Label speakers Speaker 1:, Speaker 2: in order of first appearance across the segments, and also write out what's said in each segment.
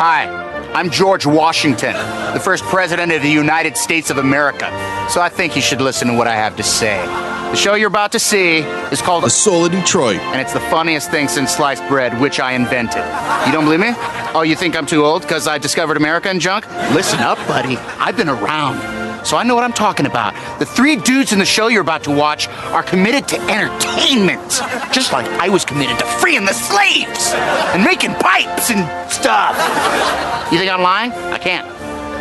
Speaker 1: Hi, I'm George Washington, the first president of the United States of America. So I think you should listen to what I have to say. The show you're about to see is called
Speaker 2: The Soul of Detroit.
Speaker 1: And it's the funniest thing since sliced bread, which I invented. You don't believe me? Oh, you think I'm too old because I discovered America and junk? Listen up, buddy. I've been around, so I know what I'm talking about. The three dudes in the show you're about to watch are committed to entertainment, just like I was committed to freeing the slaves and making pipes and stuff. You think I'm lying? I can't.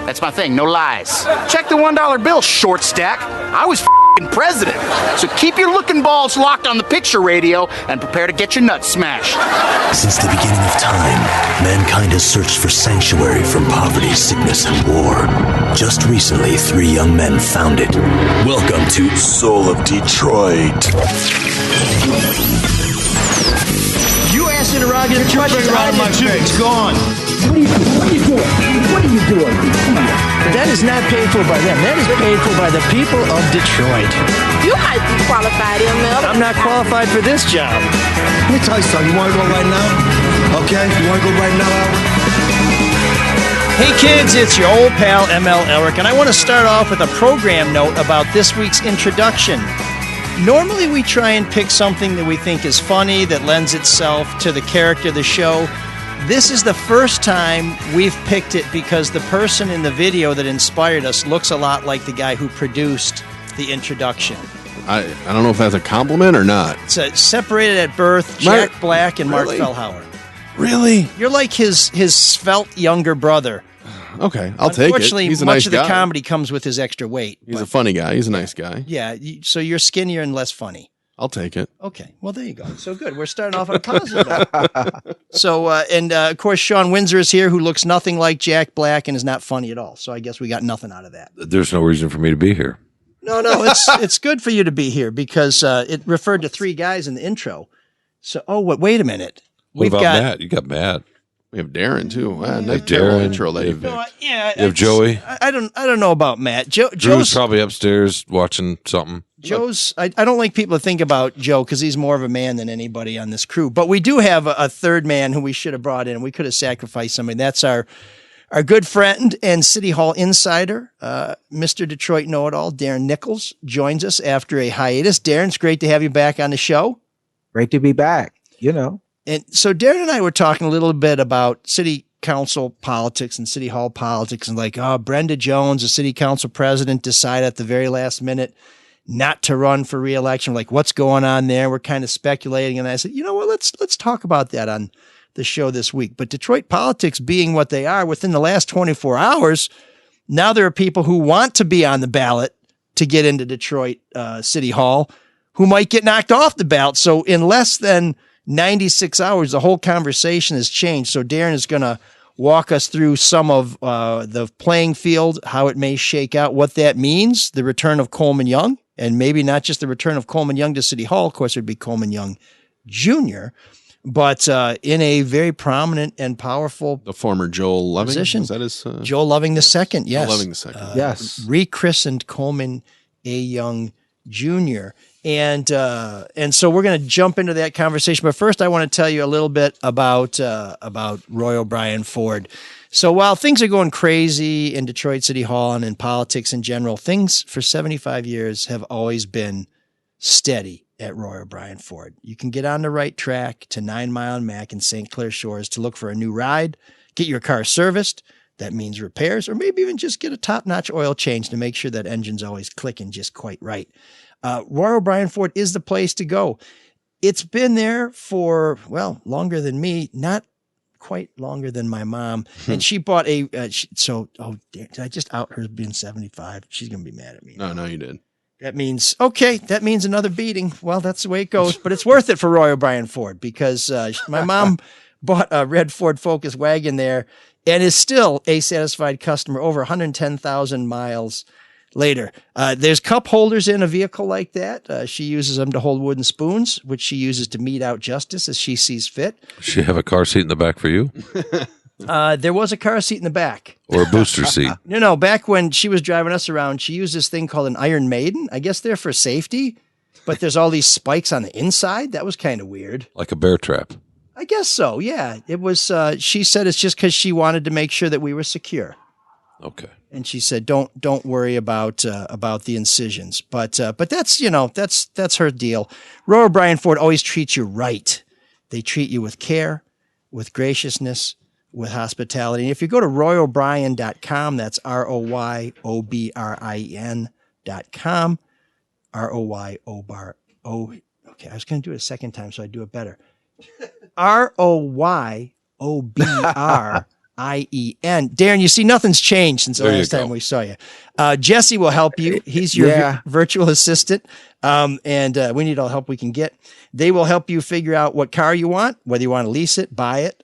Speaker 1: That's my thing, no lies. Check the $1 bill, short stack. I was president. So keep your looking balls locked on the picture radio and prepare to get your nuts smashed.
Speaker 3: Since the beginning of time, mankind has searched for sanctuary from poverty, sickness, and war. Just recently, 3 young men found it. Welcome to Soul of Detroit.
Speaker 4: You asked interrogative questions out of my face. It's gone.
Speaker 5: What are you doing? What are you doing?
Speaker 4: That is not paid for by them. That is paid for by the people of Detroit.
Speaker 6: You might be qualified, ML.
Speaker 4: I'm not qualified for this job.
Speaker 2: Let me tell you something. You want to go right now? Okay? You want to go right now?
Speaker 4: Hey kids, it's your old pal ML Elric, and I want to start off with a program note about this week's introduction. Normally we try and pick something that we think is funny, that lends itself to the character of the show. This is the first time we've picked it because the person in the video that inspired us looks a lot like the guy who produced the introduction.
Speaker 2: I don't know if that's a compliment or not.
Speaker 4: It's separated at birth, Jack Black and Mark
Speaker 2: Really?
Speaker 4: Fellhauer.
Speaker 2: Really?
Speaker 4: You're like his svelte younger brother.
Speaker 2: Okay, I'll take it.
Speaker 4: Unfortunately,
Speaker 2: He's a
Speaker 4: much
Speaker 2: nice
Speaker 4: of the
Speaker 2: guy.
Speaker 4: comedy comes with his extra weight.
Speaker 2: He's a funny guy. He's a nice guy.
Speaker 4: Yeah, so you're skinnier and less funny.
Speaker 2: I'll take it.
Speaker 4: Okay, well, there you go. So good. We're starting off on a positive note. So, of course, Sean Windsor is here, who looks nothing like Jack Black and is not funny at all. So I guess we got nothing out of that.
Speaker 7: There's no reason for me to be here.
Speaker 4: No, it's good for you to be here because it referred to 3 guys in the intro. So, wait a minute.
Speaker 7: What about Matt? You got Matt.
Speaker 2: We have Darren too. Wow, nice
Speaker 7: Darren.
Speaker 2: intro that you picked.
Speaker 4: You
Speaker 7: have Joey?
Speaker 4: I don't know about Matt.
Speaker 7: Drew's
Speaker 4: Joe's
Speaker 7: probably upstairs watching something.
Speaker 4: I don't like people to think about Joe because he's more of a man than anybody on this crew. But we do have a third man who we should have brought in. We could have sacrificed somebody. That's our good friend and City Hall insider, Mr. Detroit Know-It-All, Darren Nichols, joins us after a hiatus. Darren, it's great to have you back on the show.
Speaker 5: Great to be back.
Speaker 4: And so Darren and I were talking a little bit about city council politics and city hall politics and Brenda Jones, the city council president, decided at the very last minute not to run for re-election. Like, what's going on there? We're kind of speculating. And I said, you know what, let's talk about that on the show this week. But Detroit politics being what they are, within the last 24 hours, now there are people who want to be on the ballot to get into Detroit City Hall who might get knocked off the ballot. So in less than 96 hours, the whole conversation has changed. So Darren is going to walk us through some of the playing field, how it may shake out, what that means, the return of Coleman Young, and maybe not just the return of Coleman Young to City Hall. Of course, it would be Coleman Young Jr., but in a very prominent and powerful
Speaker 2: The former Joel Loving
Speaker 4: position.
Speaker 2: Is that his?
Speaker 4: Joel Loving II, yes.
Speaker 2: Joel Loving II.
Speaker 5: Yes.
Speaker 4: Rechristened Coleman A. Young Jr. And so we're going to jump into that conversation. But first, I want to tell you a little bit about Roy O'Brien Ford. So while things are going crazy in Detroit City Hall and in politics in general, things for 75 years have always been steady at Roy O'Brien Ford. You can get on the right track to 9 Mile and Mac in St. Clair Shores to look for a new ride, get your car serviced. That means repairs, or maybe even just get a top-notch oil change to make sure that engine's always clicking just quite right. Roy O'Brien Ford is the place to go. It's been there for, longer than me, not quite longer than my mom. And she bought did I just out her being 75? She's going to be mad at me.
Speaker 2: No, you did.
Speaker 4: That means another beating. Well, that's the way it goes, but it's worth it for Roy O'Brien Ford because my mom bought a red Ford Focus wagon there and is still a satisfied customer over 110,000 miles later. There's cup holders in a vehicle like that. She uses them to hold wooden spoons, which she uses to mete out justice as she sees fit.
Speaker 7: Does she have a car seat in the back for you?
Speaker 4: There was a car seat in the back.
Speaker 7: Or a booster seat?
Speaker 4: No. Back when she was driving us around, she used this thing called an Iron Maiden. I guess they're for safety, but there's all these spikes on the inside. That was kind of weird.
Speaker 7: Like a bear trap.
Speaker 4: I guess so. Yeah, it was. She said it's just because she wanted to make sure that we were secure.
Speaker 7: Okay.
Speaker 4: And she said, "Don't worry about the incisions." But that's that's her deal. Roy O'Brien Ford always treats you right. They treat you with care, with graciousness, with hospitality. And if you go to royobrien.com, that's ROYOBRIN.com. ROYOBRO. Okay, I was going to do it a second time, so I do it better. ROYOBRIEN. Darren, you see, nothing's changed since the
Speaker 7: There you
Speaker 4: last time
Speaker 7: go.
Speaker 4: we saw you. Jesse will help you. He's your
Speaker 5: Yeah.
Speaker 4: virtual assistant. And we need all the help we can get. They will help you figure out what car you want, whether you want to lease it, buy it,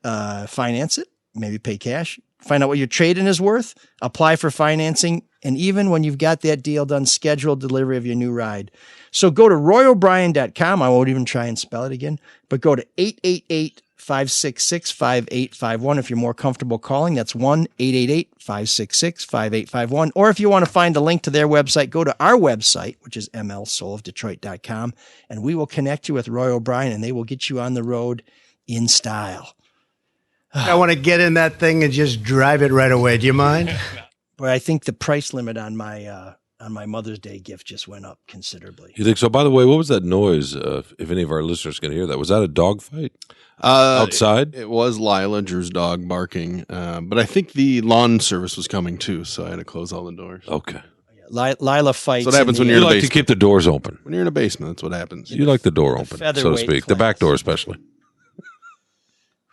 Speaker 4: finance it, maybe pay cash, find out what your trade-in is worth, apply for financing, and even when you've got that deal done, schedule delivery of your new ride. So go to royobrien.com. I won't even try and spell it again, but go to 888-566-5851 if you're more comfortable calling. That's 1-888-566-5851. Or if you want to find a link to their website, go to our website, which is mlsoulofdetroit.com, and we will connect you with Roy O'Brien, and they will get you on the road in style.
Speaker 8: I want to get in that thing and just drive it right away. Do you mind?
Speaker 4: But I think the price limit on my Mother's Day gift just went up considerably.
Speaker 7: You think so? By the way, what was that noise? If any of our listeners can hear that, was that a dog fight outside?
Speaker 9: It was Lila, Drew's dog, barking. But I think the lawn service was coming too, so I had to close all the doors.
Speaker 7: Okay.
Speaker 4: Lila fights.
Speaker 9: So what happens when
Speaker 7: You
Speaker 9: you're in a
Speaker 7: like to
Speaker 9: basement?
Speaker 7: keep the doors open.
Speaker 9: When you're in a basement, that's what happens.
Speaker 7: You like the door open, so to
Speaker 4: featherweight
Speaker 7: speak. The back door, especially.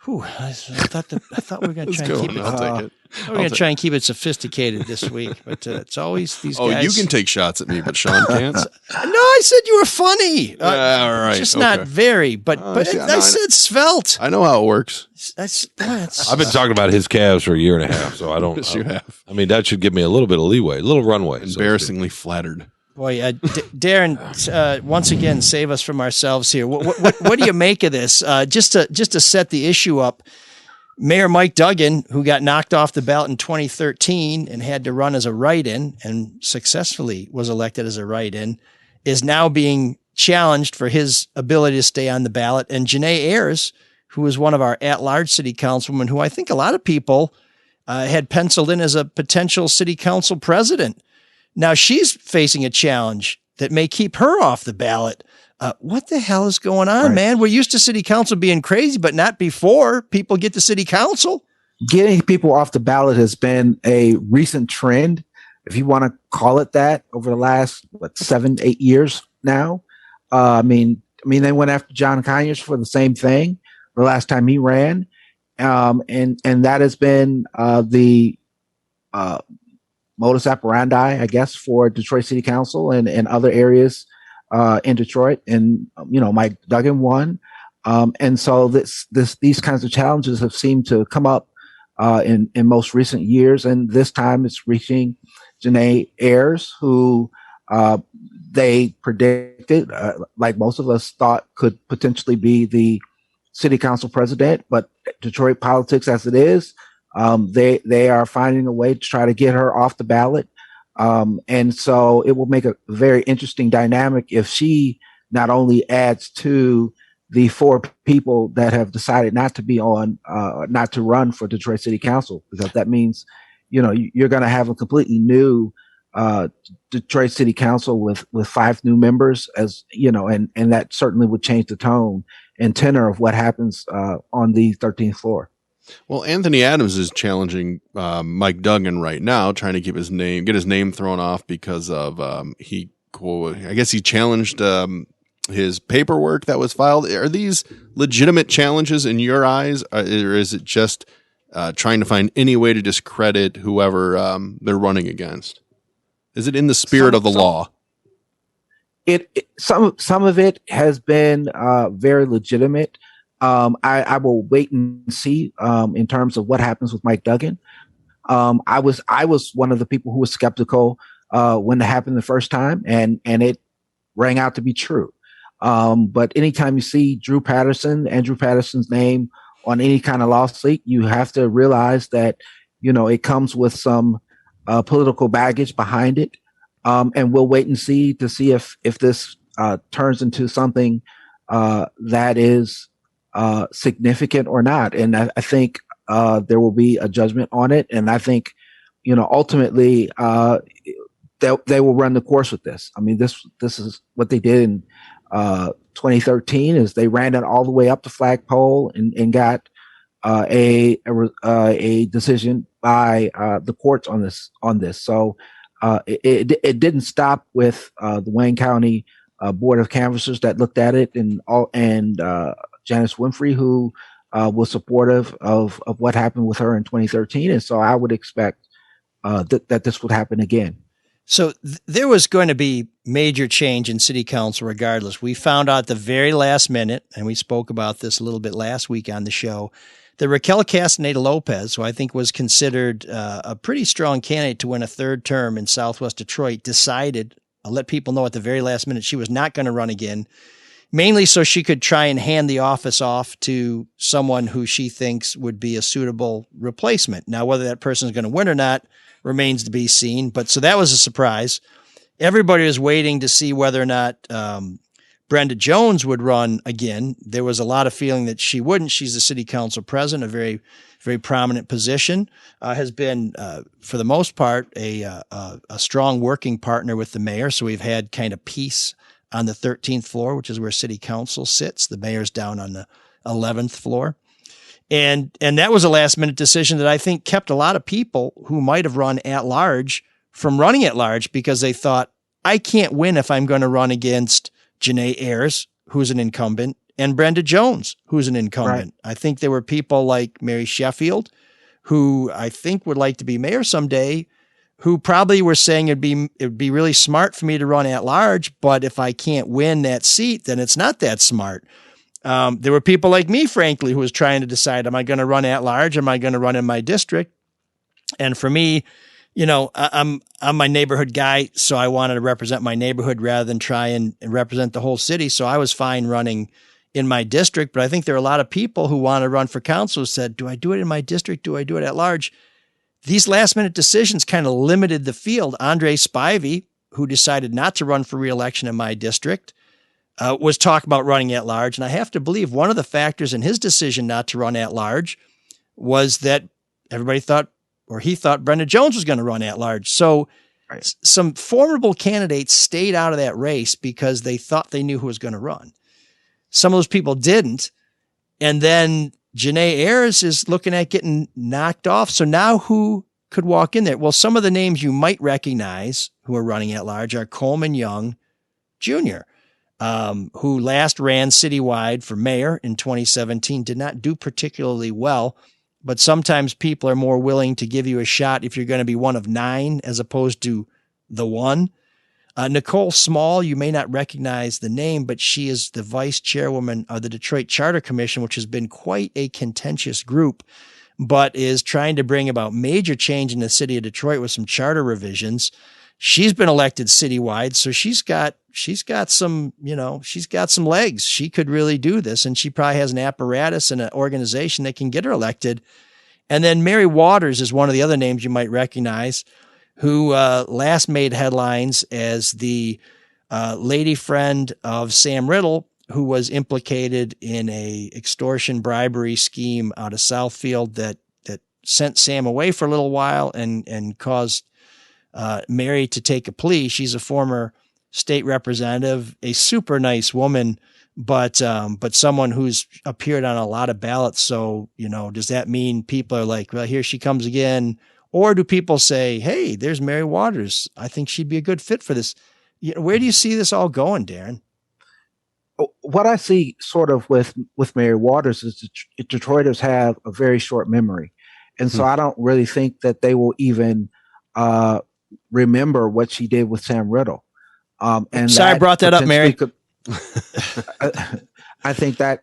Speaker 4: Whew, I thought we were going to try and keep it.
Speaker 9: I'll take it.
Speaker 4: We're going to try and keep it sophisticated this week, but it's always these
Speaker 9: Oh,
Speaker 4: guys.
Speaker 9: you can take shots at me, but Sean can't.
Speaker 4: No, I said you were funny.
Speaker 9: All right,
Speaker 4: just
Speaker 9: okay.
Speaker 4: not very. But
Speaker 9: see,
Speaker 4: I said svelte.
Speaker 9: I know how it works.
Speaker 4: That's
Speaker 7: I've been talking about his calves for a year and a half, so I don't.
Speaker 9: Yes, you have.
Speaker 7: I mean, that should give me a little bit of leeway, a little runway. so to speak.
Speaker 9: Embarrassingly flattered.
Speaker 4: boy. Darren, once again, save us from ourselves here. What do you make of this? Just to set the issue up. Mayor Mike Duggan, who got knocked off the ballot in 2013 and had to run as a write-in and successfully was elected as a write-in, is now being challenged for his ability to stay on the ballot. And Janae Ayers, who is one of our at-large city councilwomen, who I think a lot of people had penciled in as a potential city council president. Now she's facing a challenge that may keep her off the ballot. What the hell is going on, man? We're used to city council being crazy, but not before people get to city council.
Speaker 5: Getting people off the ballot has been a recent trend, if you want to call it that, over the last 7-8 years now. I mean, they went after John Conyers for the same thing the last time he ran, and that has been the modus operandi, I guess, for Detroit City Council and other areas in Detroit. And Mike Duggan won, and so these kinds of challenges have seemed to come up in most recent years, and this time it's reaching Janae Ayers, who they predicted, like most of us thought, could potentially be the city council president. But Detroit politics, as it is, they are finding a way to try to get her off the ballot. And so it will make a very interesting dynamic if she not only adds to the 4 people that have decided not to be on, not to run for Detroit City Council, because that means, you're going to have a completely new Detroit City Council with 5 new members, and that certainly would change the tone and tenor of what happens on the 13th floor.
Speaker 9: Well, Anthony Adams is challenging Mike Duggan right now, trying to get his name thrown off because of he challenged his paperwork that was filed. Are these legitimate challenges in your eyes, or is it just trying to find any way to discredit whoever they're running against? Is it in the spirit of the law?
Speaker 5: Some of it has been very legitimate. I will wait and see in terms of what happens with Mike Duggan. I was one of the people who was skeptical when it happened the first time, and it rang out to be true. But anytime you see Andrew Patterson's name on any kind of lawsuit, you have to realize that it comes with some political baggage behind it. And we'll wait and see if this turns into something that is significant or not. And I think there will be a judgment on it. And I think, ultimately, they will run the course with this. I mean, this is what they did in 2013 is they ran it all the way up the flagpole and got a decision by the courts on this. So it didn't stop with the Wayne County Board of Canvassers that looked at it and Janice Winfrey, who was supportive of what happened with her in 2013. And so I would expect that this would happen again.
Speaker 4: So there was going to be major change in city council regardless. We found out the very last minute, and we spoke about this a little bit last week on the show, that Raquel Castaneda Lopez, who I think was considered a pretty strong candidate to win a third term in Southwest Detroit, decided, I'll let people know at the very last minute, she was not going to run again, mainly so she could try and hand the office off to someone who she thinks would be a suitable replacement. Now, whether that person is going to win or not remains to be seen. But so that was a surprise. Everybody was waiting to see whether or not Brenda Jones would run again. There was a lot of feeling that she wouldn't. She's the city council president, a very, very prominent position, has been, for the most part, a strong working partner with the mayor. So we've had kind of peace on the 13th floor, which is where city council sits. The mayor's down on the 11th floor. And that was a last minute decision that I think kept a lot of people who might have run at large from running at large because they thought, I can't win if I'm going to run against Janae Ayers, who's an incumbent, and Brenda Jones, who's an incumbent. Right. I think there were people like Mary Sheffield, who I think would like to be mayor someday, who probably were saying it'd be really smart for me to run at large, but if I can't win that seat, then it's not that smart. There were people like me, frankly, who was trying to decide, am I going to run at large? Am I going to run in my district? And for me, I'm my neighborhood guy, so I wanted to represent my neighborhood rather than try and represent the whole city. So I was fine running in my district, but I think there are a lot of people who want to run for council who said, do I do it in my district? Do I do it at large? These last minute decisions kind of limited the field. Andre Spivey, who decided not to run for re-election in my district, was talking about running at large. And I have to believe one of the factors in his decision not to run at large was that everybody thought, or he thought Brenda Jones was going to run at large. So some formidable candidates stayed out of that race because they thought they knew who was going to run. Some of those people didn't. And then Janae Ayers is looking at getting knocked off. So now who could walk in there? Well, some of the names you might recognize who are running at large are Coleman Young Jr., who last ran citywide for mayor in 2017, did not do particularly well, but sometimes people are more willing to give you a shot if you're going to be one of 9 as opposed to the 1. Nicole Small, you may not recognize the name, but she is the vice chairwoman of the Detroit Charter Commission, which has been quite a contentious group, but is trying to bring about major change in the city of Detroit with some charter revisions. She's been elected citywide, so she's got some legs. She could really do this, and she probably has an apparatus and an organization that can get her elected. And then Mary Waters is one of the other names you might recognize, who last made headlines as the lady friend of Sam Riddle, who was implicated in a extortion bribery scheme out of Southfield that sent Sam away for a little while and caused Mary to take a plea. She's a former state representative, a super nice woman, but someone who's appeared on a lot of ballots. So, does that mean people are like, well, here she comes again? Or do people say, hey, there's Mary Waters. I think she'd be a good fit for this. Where do you see this all going, Darren?
Speaker 5: What I see sort of with Mary Waters is Detroiters have a very short memory. And so I don't really think that they will even remember what she did with Sam Riddle. And
Speaker 4: sorry, I brought that up, Mary.
Speaker 5: I think that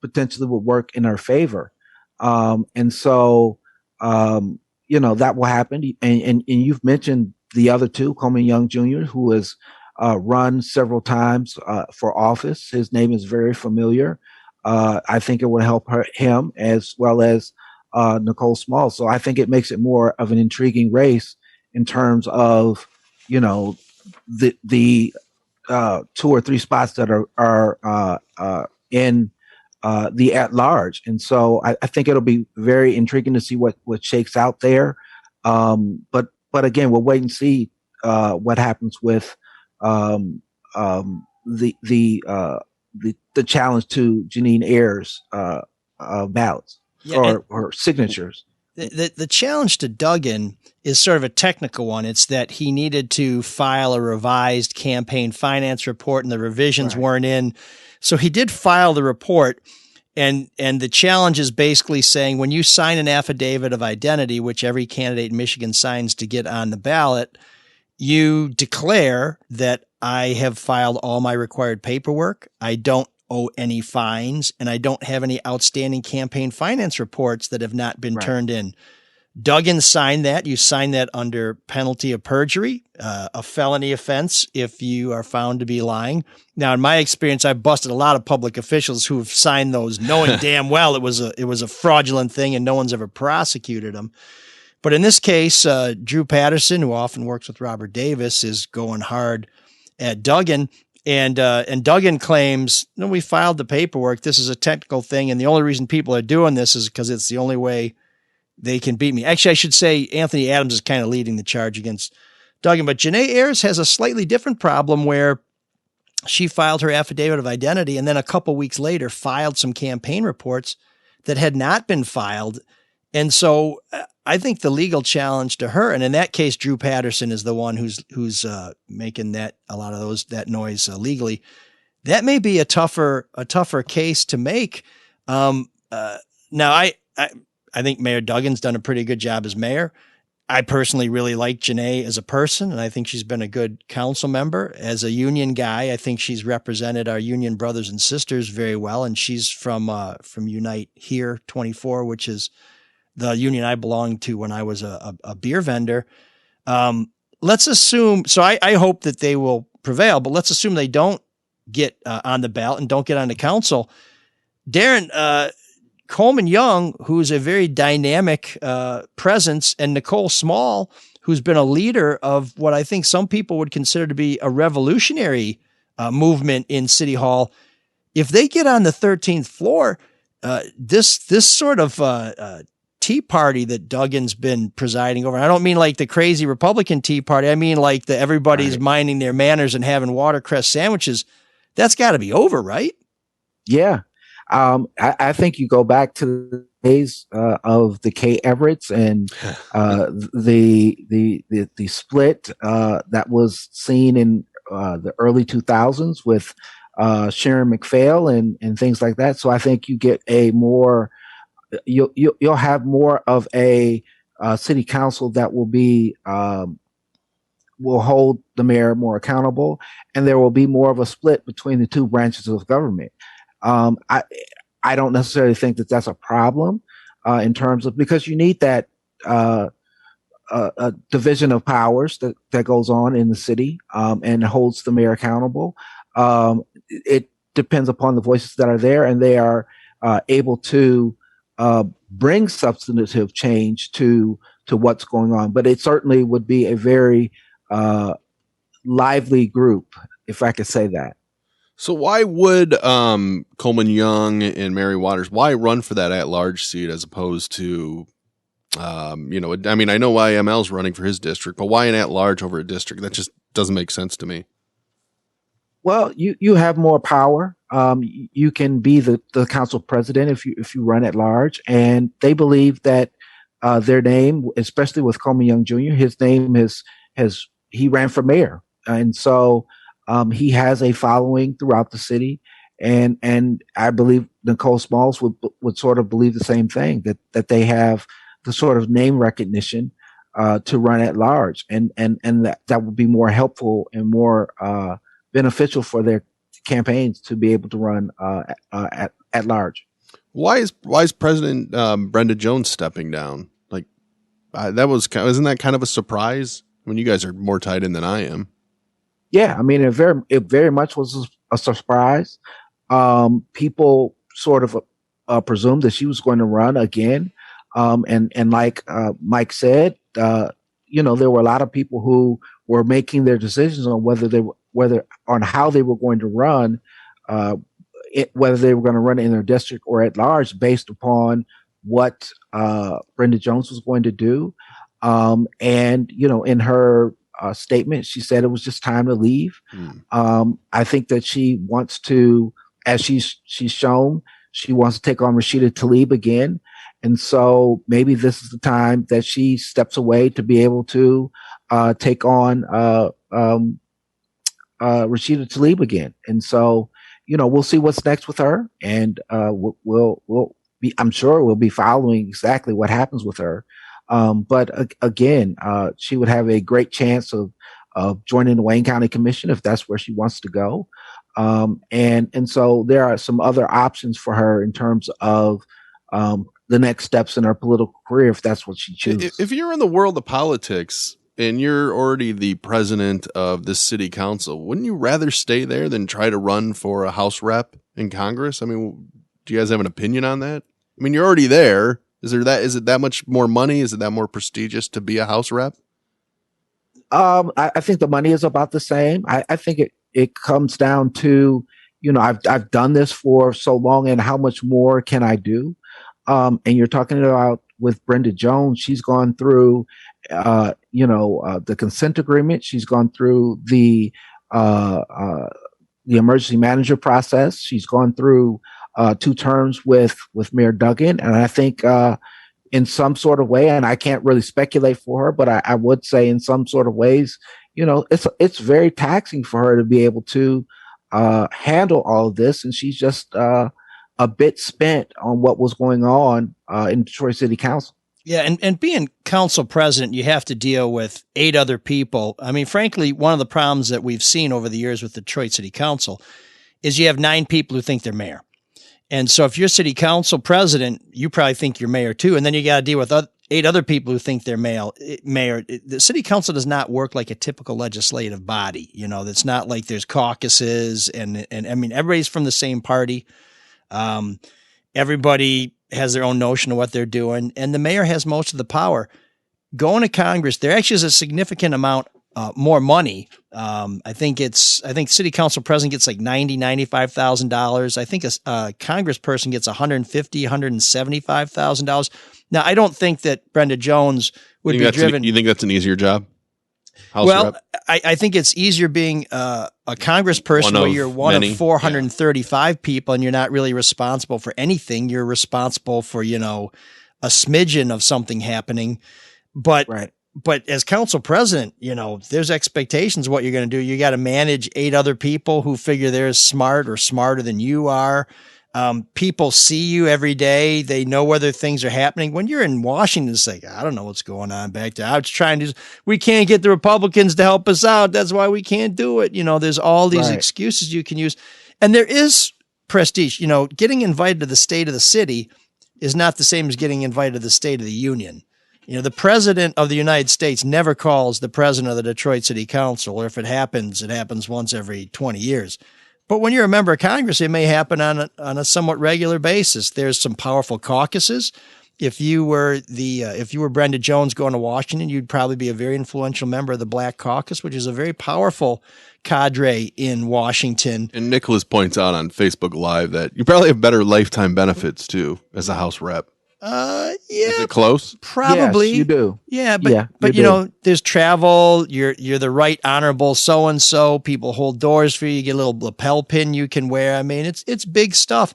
Speaker 5: potentially would work in her favor. And so, that will happen. And you've mentioned the other two, Coleman Young Jr., who has run several times for office. His name is very familiar. I think it would help him as well as Nicole Small. So I think it makes it more of an intriguing race in terms of, the 2 or 3 spots that are in the at large. And so I think it'll be very intriguing to see what shakes out there. But again, we'll wait and see what happens with the challenge to Janine Ayers' ballots or signatures.
Speaker 4: The challenge to Duggan is sort of a technical one. It's that he needed to file a revised campaign finance report and the revisions weren't in. So he did file the report, and the challenge is basically saying when you sign an affidavit of identity, which every candidate in Michigan signs to get on the ballot, you declare that I have filed all my required paperwork. I don't owe any fines, and I don't have any outstanding campaign finance reports that have not been turned in. Duggan signed that. You sign that under penalty of perjury, a felony offense if you are found to be lying. Now, in my experience, I've busted a lot of public officials who have signed those knowing damn well it was a fraudulent thing and no one's ever prosecuted them. But in this case, Drew Patterson, who often works with Robert Davis, is going hard at Duggan. And Duggan claims, no, we filed the paperwork. This is a technical thing. And the only reason people are doing this is because it's the only way they can beat me. Actually, I should say Anthony Adams is kind of leading the charge against Duggan. But Janae Ayers has a slightly different problem where she filed her affidavit of identity and then a couple weeks later filed some campaign reports that had not been filed. And so I think the legal challenge to her, and in that case, Drew Patterson is the one who's making that noise legally. That may be a tougher case to make. Now, I think Mayor Duggan's done a pretty good job as mayor. I personally really like Janae as a person, and I think she's been a good council member. As a union guy, I think she's represented our union brothers and sisters very well, and she's from Unite Here 24, which is the union I belonged to when I was a beer vendor. Let's assume, so I hope that they will prevail, but let's assume they don't get on the ballot and don't get on the council. Darren, Coleman Young, who's a very dynamic presence, and Nicole Small, who's been a leader of what I think some people would consider to be a revolutionary movement in City Hall. If they get on the 13th floor, this sort of Tea Party that Duggan's been presiding over. I don't mean like the crazy Republican Tea Party. I mean like everybody's minding their manners and having watercress sandwiches. That's got to be over, right?
Speaker 5: Yeah. I think you go back to the days of the Kay Everetts and the split that was seen in the early 2000s with Sharon McPhail and things like that. So I think you get a more you'll have more of a city council that will be will hold the mayor more accountable, and there will be more of a split between the two branches of government. I don't necessarily think that that's a problem in terms of, because you need that a division of powers that goes on in the city and holds the mayor accountable. It depends upon the voices that are there, and they are able to bring substantive change to what's going on. But it certainly would be a very lively group, if I could say that.
Speaker 9: So why would Coleman Young and Mary Waters, why run for that at-large seat as opposed to, I mean, I know YML's running for his district, but why an at-large over a district? That just doesn't make sense to me.
Speaker 5: Well, you have more power. You can be the council president if you run at large, and they believe that their name, especially with Coleman Young Jr., his name he ran for mayor, and so he has a following throughout the city, and I believe Nicole Smalls would sort of believe the same thing, that they have the sort of name recognition to run at large, and that would be more helpful and more beneficial for their campaigns to be able to run at large.
Speaker 9: Why is President Brenda Jones stepping down? Like isn't that kind of a surprise? I mean, you guys are more tied in than I am.
Speaker 5: Yeah, I mean, it very much was a surprise. People sort of presumed that she was going to run again, and like Mike said, there were a lot of people who were making their decisions on whether on how they were going to run whether they were going to run in their district or at large based upon what Brenda Jones was going to do. And, in her statement, she said it was just time to leave. I think that she wants to, as she's shown, she wants to take on Rashida Tlaib again. And so maybe this is the time that she steps away to be able to take on Rashida Tlaib again. And so, we'll see what's next with her, and we'll be. I'm sure we'll be following exactly what happens with her. But again, she would have a great chance of joining the Wayne County Commission if that's where she wants to go. And so there are some other options for her in terms of the next steps in her political career if that's what she chooses.
Speaker 9: If you're in the world of politics and you're already the president of the city council, wouldn't you rather stay there than try to run for a House rep in Congress? I mean, do you guys have an opinion on that? I mean, you're already there. Is it that much more money? Is it that more prestigious to be a House rep?
Speaker 5: I think the money is about the same. I think it comes down to, I've done this for so long, and how much more can I do? And you're talking about with Brenda Jones, she's gone through, the consent agreement. She's gone through the emergency manager process. She's gone through 2 terms with Mayor Duggan. And I think in some sort of way, and I can't really speculate for her, but I would say in some sort of ways, it's very taxing for her to be able to handle all of this. And she's just a bit spent on what was going on in Detroit City Council.
Speaker 4: Yeah, and being council president, you have to deal with 8 other people. I mean, frankly, one of the problems that we've seen over the years with Detroit City Council is you have 9 people who think they're mayor. And so if you're city council president, you probably think you're mayor too. And then you got to deal with 8 other people who think they're mayor. The city council does not work like a typical legislative body. It's not like there's caucuses and I mean, everybody's from the same party. Everybody has their own notion of what they're doing, and the mayor has most of the power. Going to Congress, there actually is a significant amount more money. I think city council president gets like $95,000. I think a congressperson gets $175,000. Now, I don't think that Brenda Jones would be driven.
Speaker 9: You think that's an easier job?
Speaker 4: House rep? I think it's easier being a congressperson where you're one of 435 people and you're not really responsible for anything. You're responsible for, a smidgen of something happening. But as council president, there's expectations of what you're going to do. You got to manage 8 other people who figure they're smart or smarter than you are. People see you every day. They know whether things are happening. When you're in Washington, it's like, I don't know what's going on back there. I was trying to, we can't get the Republicans to help us out. That's why we can't do it. There's all these excuses you can use. And there is prestige, getting invited to the state of the city is not the same as getting invited to the state of the union. The president of the United States never calls the president of the Detroit City Council, or if it happens once every 20 years. But when you're a member of Congress, it may happen on a somewhat regular basis. There's some powerful caucuses. If you were Brenda Jones going to Washington, you'd probably be a very influential member of the Black Caucus, which is a very powerful cadre in Washington.
Speaker 9: And Nicholas points out on Facebook Live that you probably have better lifetime benefits too as a House rep.
Speaker 4: Yeah.
Speaker 9: Is it close?
Speaker 4: Probably.
Speaker 5: Yes, you do.
Speaker 4: Yeah, but there's travel. You're the right honorable so-and-so. People hold doors for you. You get a little lapel pin you can wear. I mean, it's big stuff.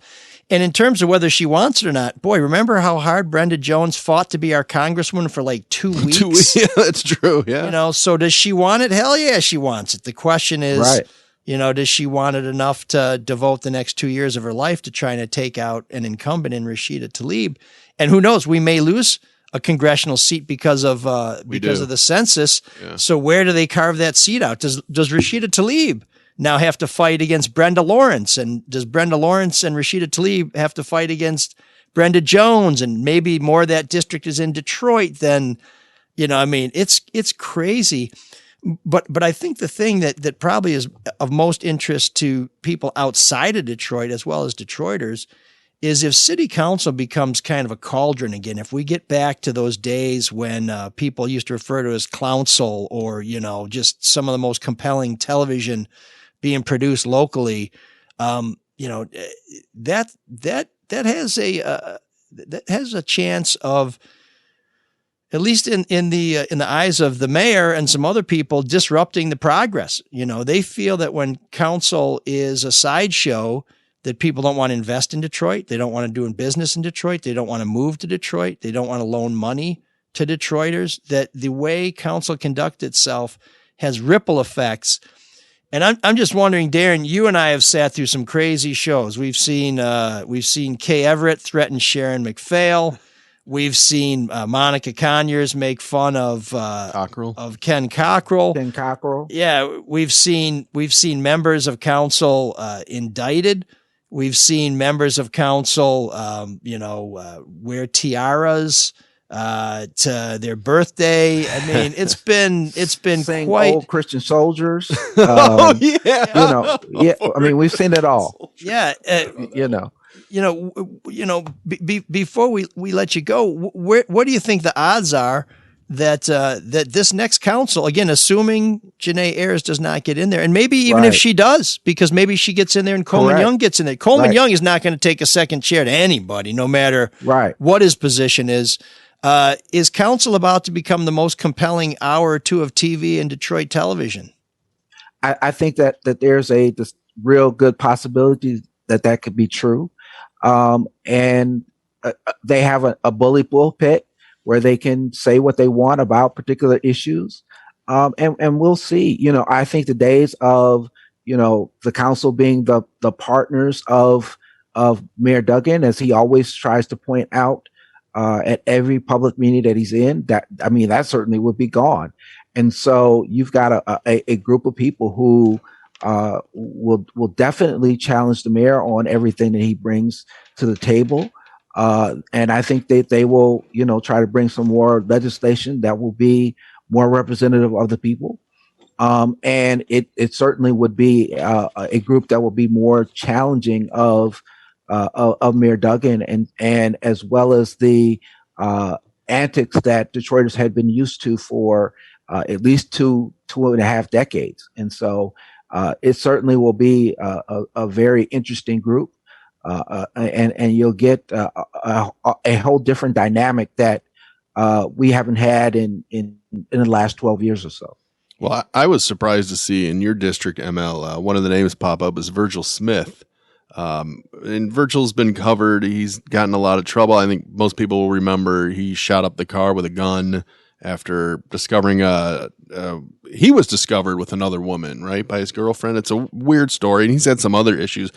Speaker 4: And in terms of whether she wants it or not, boy, remember how hard Brenda Jones fought to be our congresswoman for like 2 weeks?
Speaker 9: 2 weeks. Yeah, that's true. Yeah.
Speaker 4: So does she want it? Hell yeah, she wants it. The question is, does she want it enough to devote the next 2 years of her life to trying to take out an incumbent in Rashida Tlaib? And who knows, we may lose a congressional seat because of the census. Yeah. So where do they carve that seat out? Does Rashida Tlaib now have to fight against Brenda Lawrence? And does Brenda Lawrence and Rashida Tlaib have to fight against Brenda Jones? And maybe more of that district is in Detroit than, it's crazy. But I think the thing that probably is of most interest to people outside of Detroit as well as Detroiters is if city council becomes kind of a cauldron again, if we get back to those days when people used to refer to as clownsel or, just some of the most compelling television being produced locally, that has a chance of, at least in the eyes of the mayor and some other people, disrupting the progress. They feel that when council is a sideshow, that people don't want to invest in Detroit. They don't want to do business in Detroit. They don't want to move to Detroit. They don't want to loan money to Detroiters. That the way council conducts itself has ripple effects. And I'm just wondering, Darren, you and I have sat through some crazy shows. We've seen Kay Everett threaten Sharon McPhail. We've seen Monica Conyers make fun of Ken Cockrell.
Speaker 5: Ken Cockrell.
Speaker 4: Yeah, we've seen members of council indicted. We've seen members of council, wear tiaras to their birthday. I mean, it's been
Speaker 5: Saying
Speaker 4: quite
Speaker 5: old Christian soldiers.
Speaker 9: Oh yeah,
Speaker 5: I mean, we've seen it all.
Speaker 4: Yeah, before we let you go, what do you think the odds are that this next council, again, assuming Janae Ayers does not get in there, and maybe even if she does, because maybe she gets in there and Coleman Young gets in there. Coleman Young is not going to take a second chair to anybody, no matter what his position is. Is council about to become the most compelling hour or two of TV in Detroit television?
Speaker 5: I think that there's this real good possibility that could be true. And they have a bully pulpit where they can say what they want about particular issues. And we'll see. I think the days of, the council being the partners of Mayor Duggan, as he always tries to point out at every public meeting that he's in, that certainly would be gone. And so you've got a group of people who will definitely challenge the mayor on everything that he brings to the table. And I think that they will, try to bring some more legislation that will be more representative of the people. And it certainly would be a group that will be more challenging of Mayor Duggan and as well as the antics that Detroiters had been used to for at least two and a half decades. And so it certainly will be a very interesting group. And you'll get a whole different dynamic that we haven't had in the last 12 years or so.
Speaker 9: Well, I was surprised to see in your district, ML, one of the names pop up is Virgil Smith. And Virgil's been covered. He's gotten a lot of trouble. I think most people will remember he shot up the car with a gun after discovering he was discovered with another woman, right, by his girlfriend. It's a weird story, and he's had some other issues.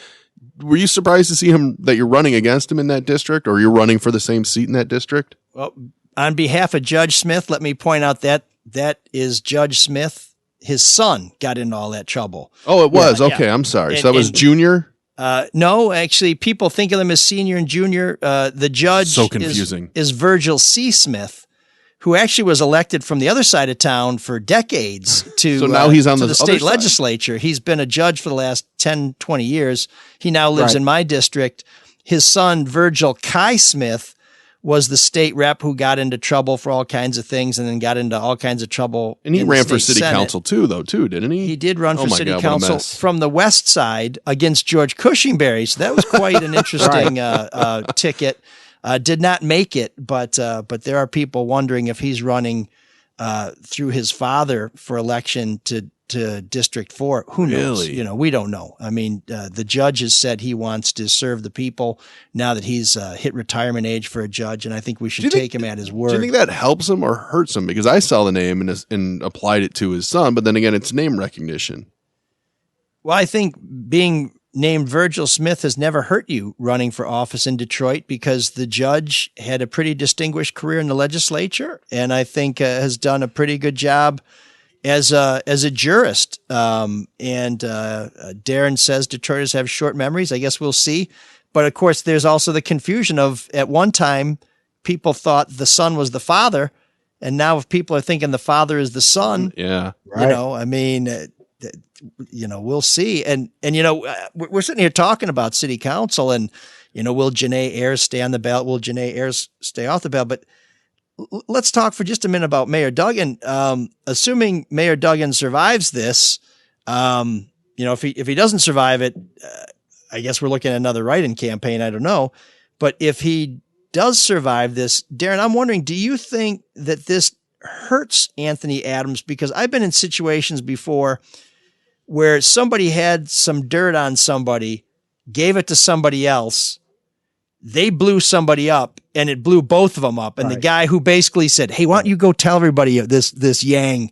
Speaker 9: Were you surprised to see that you're running against him in that district, or you're running for the same seat in that district?
Speaker 4: Well, on behalf of Judge Smith, let me point out that is Judge Smith. His son got into all that trouble.
Speaker 9: Oh, it was? Okay, yeah. I'm sorry. So that was Junior?
Speaker 4: No, actually, people think of them as senior and junior. The judge
Speaker 9: so confusing.
Speaker 4: Is Virgil C. Smith, who actually was elected from the other side of town for decades
Speaker 9: so now he's on the
Speaker 4: state legislature. He's been a judge for the last 10, 20 years. He now lives in my district. His son, Virgil Kai Smith, was the state rep who got into trouble for all kinds of things and then got into all kinds of trouble.
Speaker 9: And he ran for city council too, didn't he?
Speaker 4: He did run for city council from the west side against George Cushingberry. So that was quite an interesting ticket. Did not make it, but there are people wondering if he's running through his father for election to District 4. Who knows?
Speaker 9: Really?
Speaker 4: We don't know. I mean, the judge has said he wants to serve the people now that he's hit retirement age for a judge, and I think we should take him at his word.
Speaker 9: Do you think that helps him or hurts him? Because I saw the name and applied it to his son, but then again, it's name recognition.
Speaker 4: Well, I think being named Virgil Smith has never hurt you running for office in Detroit, because the judge had a pretty distinguished career in the legislature, and I think has done a pretty good job as a jurist. Darren says Detroiters have short memories. I guess we'll see. But of course, there's also the confusion of, at one time, people thought the son was the father, and now if people are thinking the father is the son, we'll see. And we're sitting here talking about city council, and will Janae Ayers stay on the ballot? Will Janae Ayers stay off the ballot? But let's talk for just a minute about Mayor Duggan. Assuming Mayor Duggan survives this, if he doesn't survive it, I guess we're looking at another write-in campaign. I don't know. But if he does survive this, Darren, I'm wondering, do you think that this hurts Anthony Adams? Because I've been in situations before where somebody had some dirt on somebody, gave it to somebody else, they blew somebody up, and it blew both of them up. And the guy who basically said, hey, why don't you go tell everybody this Yang,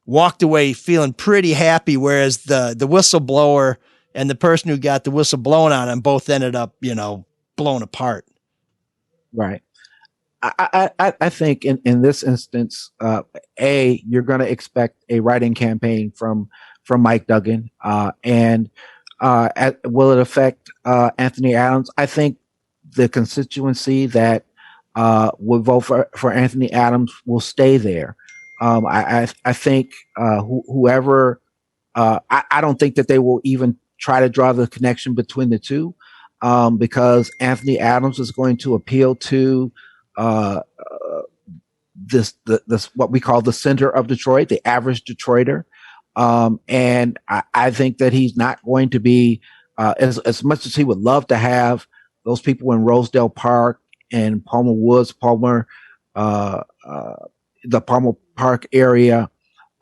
Speaker 4: walked away feeling pretty happy, whereas the whistleblower and the person who got the whistle blown on him both ended up, blown apart.
Speaker 5: Right. I think in this instance, you're going to expect a write-in campaign from Mike Duggan, and will it affect Anthony Adams? I think the constituency that would vote for Anthony Adams will stay there. I think whoever, I don't think that they will even try to draw the connection between the two, because Anthony Adams is going to appeal to this what we call the center of Detroit, the average Detroiter. And I think that he's not going to be, as much as he would love to have those people in Rosedale Park and Palmer Woods, the Palmer Park area.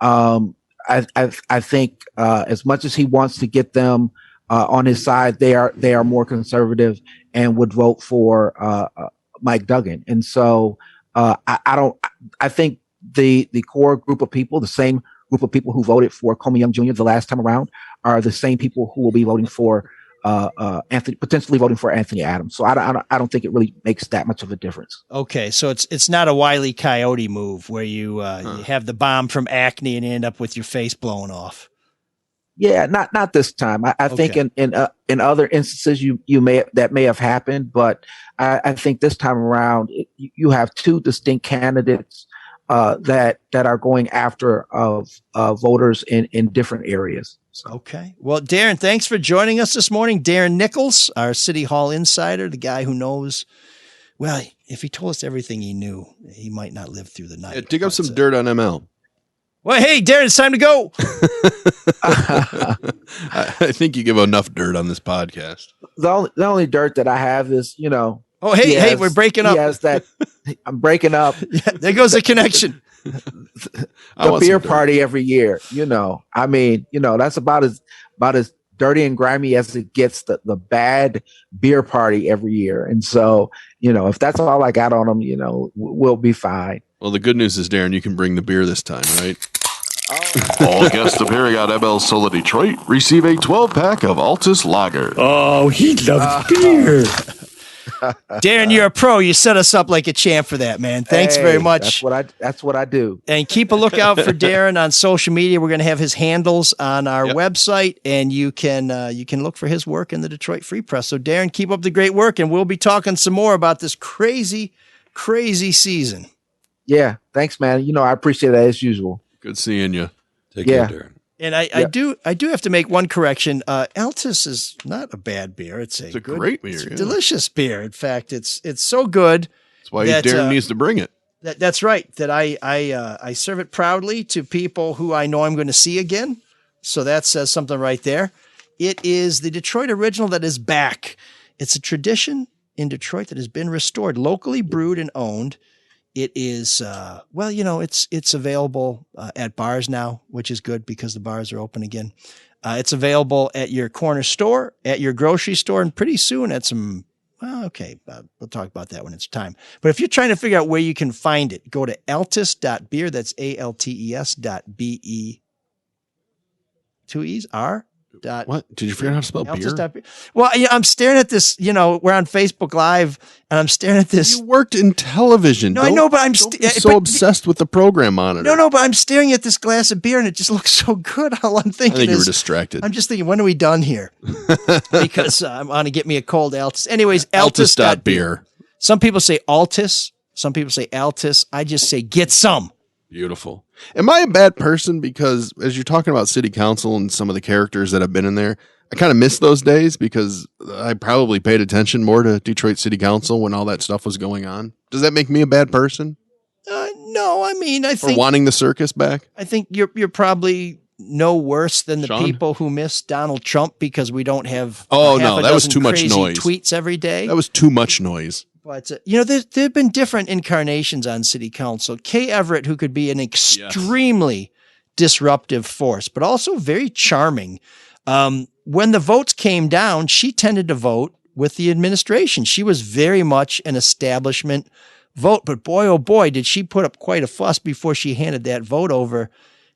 Speaker 5: I think, as much as he wants to get them, on his side, they are more conservative and would vote for, Mike Duggan. And so, I think the core group of people, the same group of people who voted for Comey Young Jr. the last time around, are the same people who will be voting for potentially voting for Anthony Adams. So I don't think it really makes that much of a difference.
Speaker 4: Okay, so it's not a Wile E. Coyote move where you have the bomb from Acme and end up with your face blown off.
Speaker 5: Yeah, not this time. I think in other instances you may have happened, but I think this time around you have two distinct candidates that are going after voters in different areas. So.
Speaker 4: Okay. Well, Darren, thanks for joining us this morning. Darren Nichols, our City Hall insider, the guy who knows. Well, if he told us everything he knew, he might not live through the night.
Speaker 9: Yeah, dig up some dirt on ML.
Speaker 4: Well, hey, Darren, it's time to go.
Speaker 9: I think you give enough dirt on this podcast.
Speaker 5: The only dirt that I have is,
Speaker 4: Oh, hey, we're breaking up.
Speaker 5: Yes, that I'm breaking up.
Speaker 4: Yeah, there goes the connection.
Speaker 5: The beer party every year, I mean, that's about as dirty and grimy as it gets, the bad beer party every year. And so, if that's all I got on them, we'll be fine.
Speaker 9: Well, the good news is, Darren, you can bring the beer this time, right?
Speaker 10: All guests appearing on ML Solar Detroit receive a 12-pack of Altus Lager.
Speaker 3: Oh, he loves beer.
Speaker 4: Darren, you're a pro. You set us up like a champ for that, man. Thanks very much.
Speaker 5: That's what I do.
Speaker 4: And keep a lookout for Darren on social media. We're going to have his handles on our website, and you can look for his work in the Detroit Free Press. So, Darren, keep up the great work, and we'll be talking some more about this crazy, crazy season.
Speaker 5: Yeah, thanks, man. I appreciate that as usual.
Speaker 9: Good seeing you.
Speaker 7: Take care, Darren.
Speaker 4: And I do have to make one correction. Altus is not a bad beer. It's a
Speaker 9: great beer.
Speaker 4: It's a delicious beer. In fact, it's so good.
Speaker 9: That's why Darren needs to bring it.
Speaker 4: That's right. That I serve it proudly to people who I know I'm going to see again. So that says something right there. It is the Detroit original that is back. It's a tradition in Detroit that has been restored, locally brewed and owned. It is, it's available at bars now, which is good because the bars are open again. It's available at your corner store, at your grocery store, and pretty soon at some, we'll talk about that when it's time. But if you're trying to figure out where you can find it, go to altus.beer. That's ALTES.BE. 2 E's, R.
Speaker 9: What? Did you figure out how to spell beer?
Speaker 4: Well, I'm staring at this, we're on Facebook Live, and I'm staring at this.
Speaker 9: You worked in television.
Speaker 4: No, I know, but I'm
Speaker 9: obsessed with the program monitor.
Speaker 4: No, but I'm staring at this glass of beer, and it just looks so good. All I'm thinking
Speaker 9: I think you were distracted.
Speaker 4: I'm just thinking, when are we done here? Because I want to get me a cold Altus. Anyways, Altus.beer. Some people say Altus. Some people say Altus. I just say get some.
Speaker 9: Beautiful. Am I a bad person? Because as you're talking about city council and some of the characters that have been in there, I kind of miss those days because I probably paid attention more to Detroit City Council when all that stuff was going on. Does that make me a bad person?
Speaker 4: No, I mean, I think
Speaker 9: for wanting the circus back.
Speaker 4: I think you're probably no worse than the
Speaker 9: Sean?
Speaker 4: people who miss Donald Trump because we don't have
Speaker 9: Oh,
Speaker 4: half
Speaker 9: no,
Speaker 4: a
Speaker 9: that was
Speaker 4: dozen
Speaker 9: too much
Speaker 4: crazy
Speaker 9: noise.
Speaker 4: tweets every day.
Speaker 9: That was too much noise.
Speaker 4: But, there have been different incarnations on city council. Kay Everett, who could be an extremely disruptive force, but also very charming. When the votes came down, she tended to vote with the administration. She was very much an establishment vote, but boy, oh boy, did she put up quite a fuss before she handed that vote over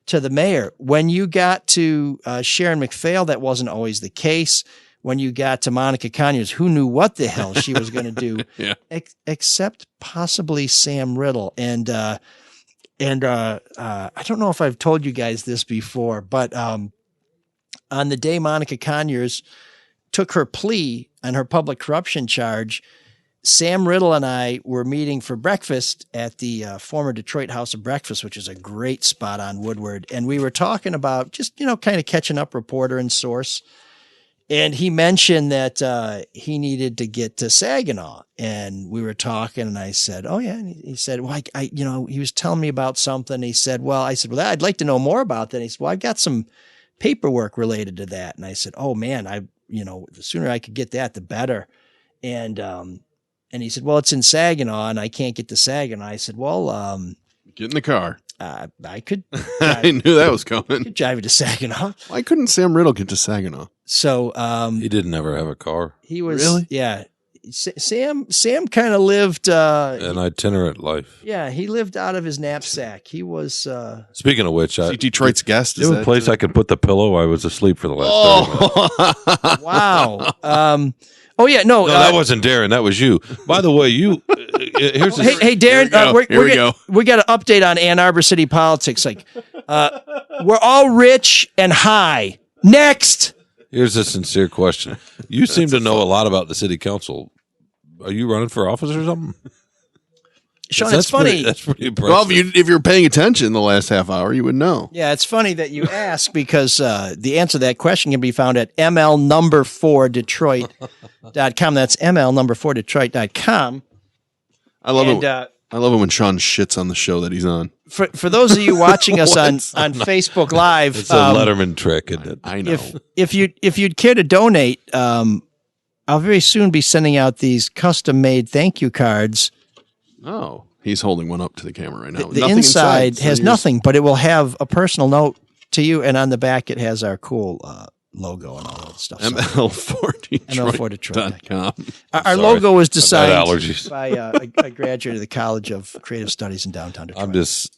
Speaker 4: to the mayor. When you got to Sharon McPhail, that wasn't always the case. When you got to Monica Conyers, who knew what the hell she was going to do, except possibly Sam Riddle. And I don't know if I've told you guys this before, but on the day Monica Conyers took her plea on her public corruption charge, Sam Riddle and I were meeting for breakfast at the former Detroit House of Breakfast, which is a great spot on Woodward. And we were talking about just, kind of catching up, reporter and source. And he mentioned that he needed to get to Saginaw, and we were talking, and I said, "Oh yeah." And he said, "Well, he was telling me about something." He said, "Well," I said, "Well, I'd like to know more about that." And he said, "Well, I've got some paperwork related to that." And I said, "Oh man, the sooner I could get that, the better." And he said, "Well, it's in Saginaw, and I can't get to Saginaw." I said, "Well,
Speaker 9: get in the car."
Speaker 4: I could.
Speaker 9: I knew that was coming.
Speaker 4: Could drive it to Saginaw.
Speaker 9: Why couldn't Sam Riddle get to Saginaw?
Speaker 4: So
Speaker 7: he didn't ever have a car.
Speaker 4: He was
Speaker 9: really,
Speaker 4: yeah. Sam kind of lived
Speaker 7: an itinerant life.
Speaker 4: Yeah, he lived out of his knapsack. He was.
Speaker 7: Speaking of which,
Speaker 9: Detroit's guest.
Speaker 7: Is there a place I can put the pillow? I was asleep for the last 30 minutes.
Speaker 4: Wow. Oh yeah, no,
Speaker 7: that wasn't Darren. That was you. By the way, you. Here's
Speaker 4: hey, Darren. We got an update on Ann Arbor city politics. Like, we're all rich and high. Next.
Speaker 7: Here's a sincere question. You seem to know a lot about the city council. Are you running for office or something?
Speaker 4: Sean, it's funny.
Speaker 7: That's pretty impressive.
Speaker 9: Well, if you're paying attention the last half hour, you would know.
Speaker 4: Yeah, it's funny that you ask because the answer to that question can be found at ml4detroit.com. That's ml4detroit.com.
Speaker 9: I love it. I love it when Sean shits on the show that he's on.
Speaker 4: For those of you watching us on Facebook Live,
Speaker 7: it's a Letterman trick, isn't it?
Speaker 9: I know.
Speaker 4: If you'd care to donate, I'll very soon be sending out these custom-made thank you cards.
Speaker 9: Oh, he's holding one up to the camera right now.
Speaker 4: The inside has nothing, but it will have a personal note to you, and on the back it has our cool logo and all that stuff.
Speaker 9: ML4Detroit.com.
Speaker 4: Our logo was designed by a graduate of the College of Creative Studies in downtown Detroit.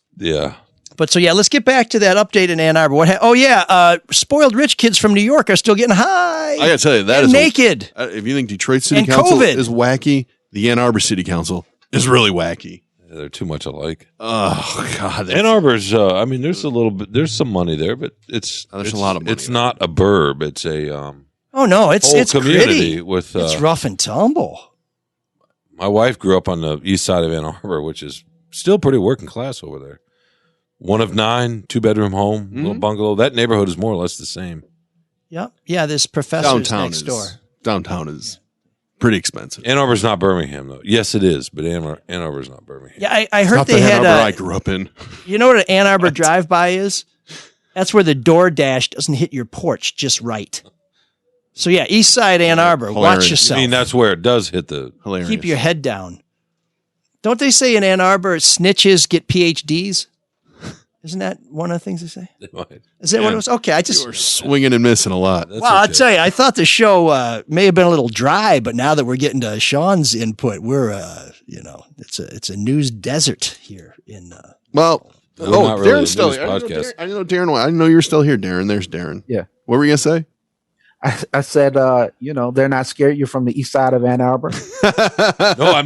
Speaker 4: But so, let's get back to that update in Ann Arbor. Spoiled rich kids from New York are still getting high.
Speaker 9: I got to tell you, that is
Speaker 4: naked.
Speaker 9: If you think Detroit City Council is wacky, the Ann Arbor City Council is really wacky.
Speaker 7: They're too much alike.
Speaker 9: Oh God,
Speaker 7: Ann Arbor's. There's a little bit. There's some money there, but it's
Speaker 9: a lot of money.
Speaker 7: It's not a burb. It's a.
Speaker 4: It's
Speaker 7: community
Speaker 4: gritty.
Speaker 7: with.
Speaker 4: It's rough and tumble.
Speaker 7: My wife grew up on the east side of Ann Arbor, which is still pretty working class over there. 1 of 9, 2-bedroom home, little bungalow. That neighborhood is more or less the same.
Speaker 4: Yep. Yeah. There's professors next door.
Speaker 9: Downtown is pretty expensive.
Speaker 7: Ann Arbor's not Birmingham, though. Yes, it is, but Ann Arbor's not Birmingham.
Speaker 4: Yeah, I heard
Speaker 9: not
Speaker 4: they had.
Speaker 9: Ann Arbor I grew up in.
Speaker 4: You know what an Ann Arbor drive-by is? That's where the DoorDash doesn't hit your porch just right. So yeah, East Side Ann Arbor.
Speaker 9: Hilarious.
Speaker 4: Watch yourself.
Speaker 7: I mean, that's where it does hit the.
Speaker 9: Hilarious.
Speaker 4: Keep your head down. Don't they say in Ann Arbor snitches get PhDs? Isn't that one of the things they say? Is that what it was? Okay,
Speaker 9: you were swinging and missing a lot.
Speaker 4: I'll tell you, I thought the show may have been a little dry, but now that we're getting to Sean's input, we're it's a news desert here in.
Speaker 9: Darren's still here. I know Darren. I didn't know you were still here, Darren. There's Darren.
Speaker 5: Yeah.
Speaker 9: What were you gonna say?
Speaker 5: I said, they're not scared. You're from the east side of Ann Arbor.
Speaker 7: No,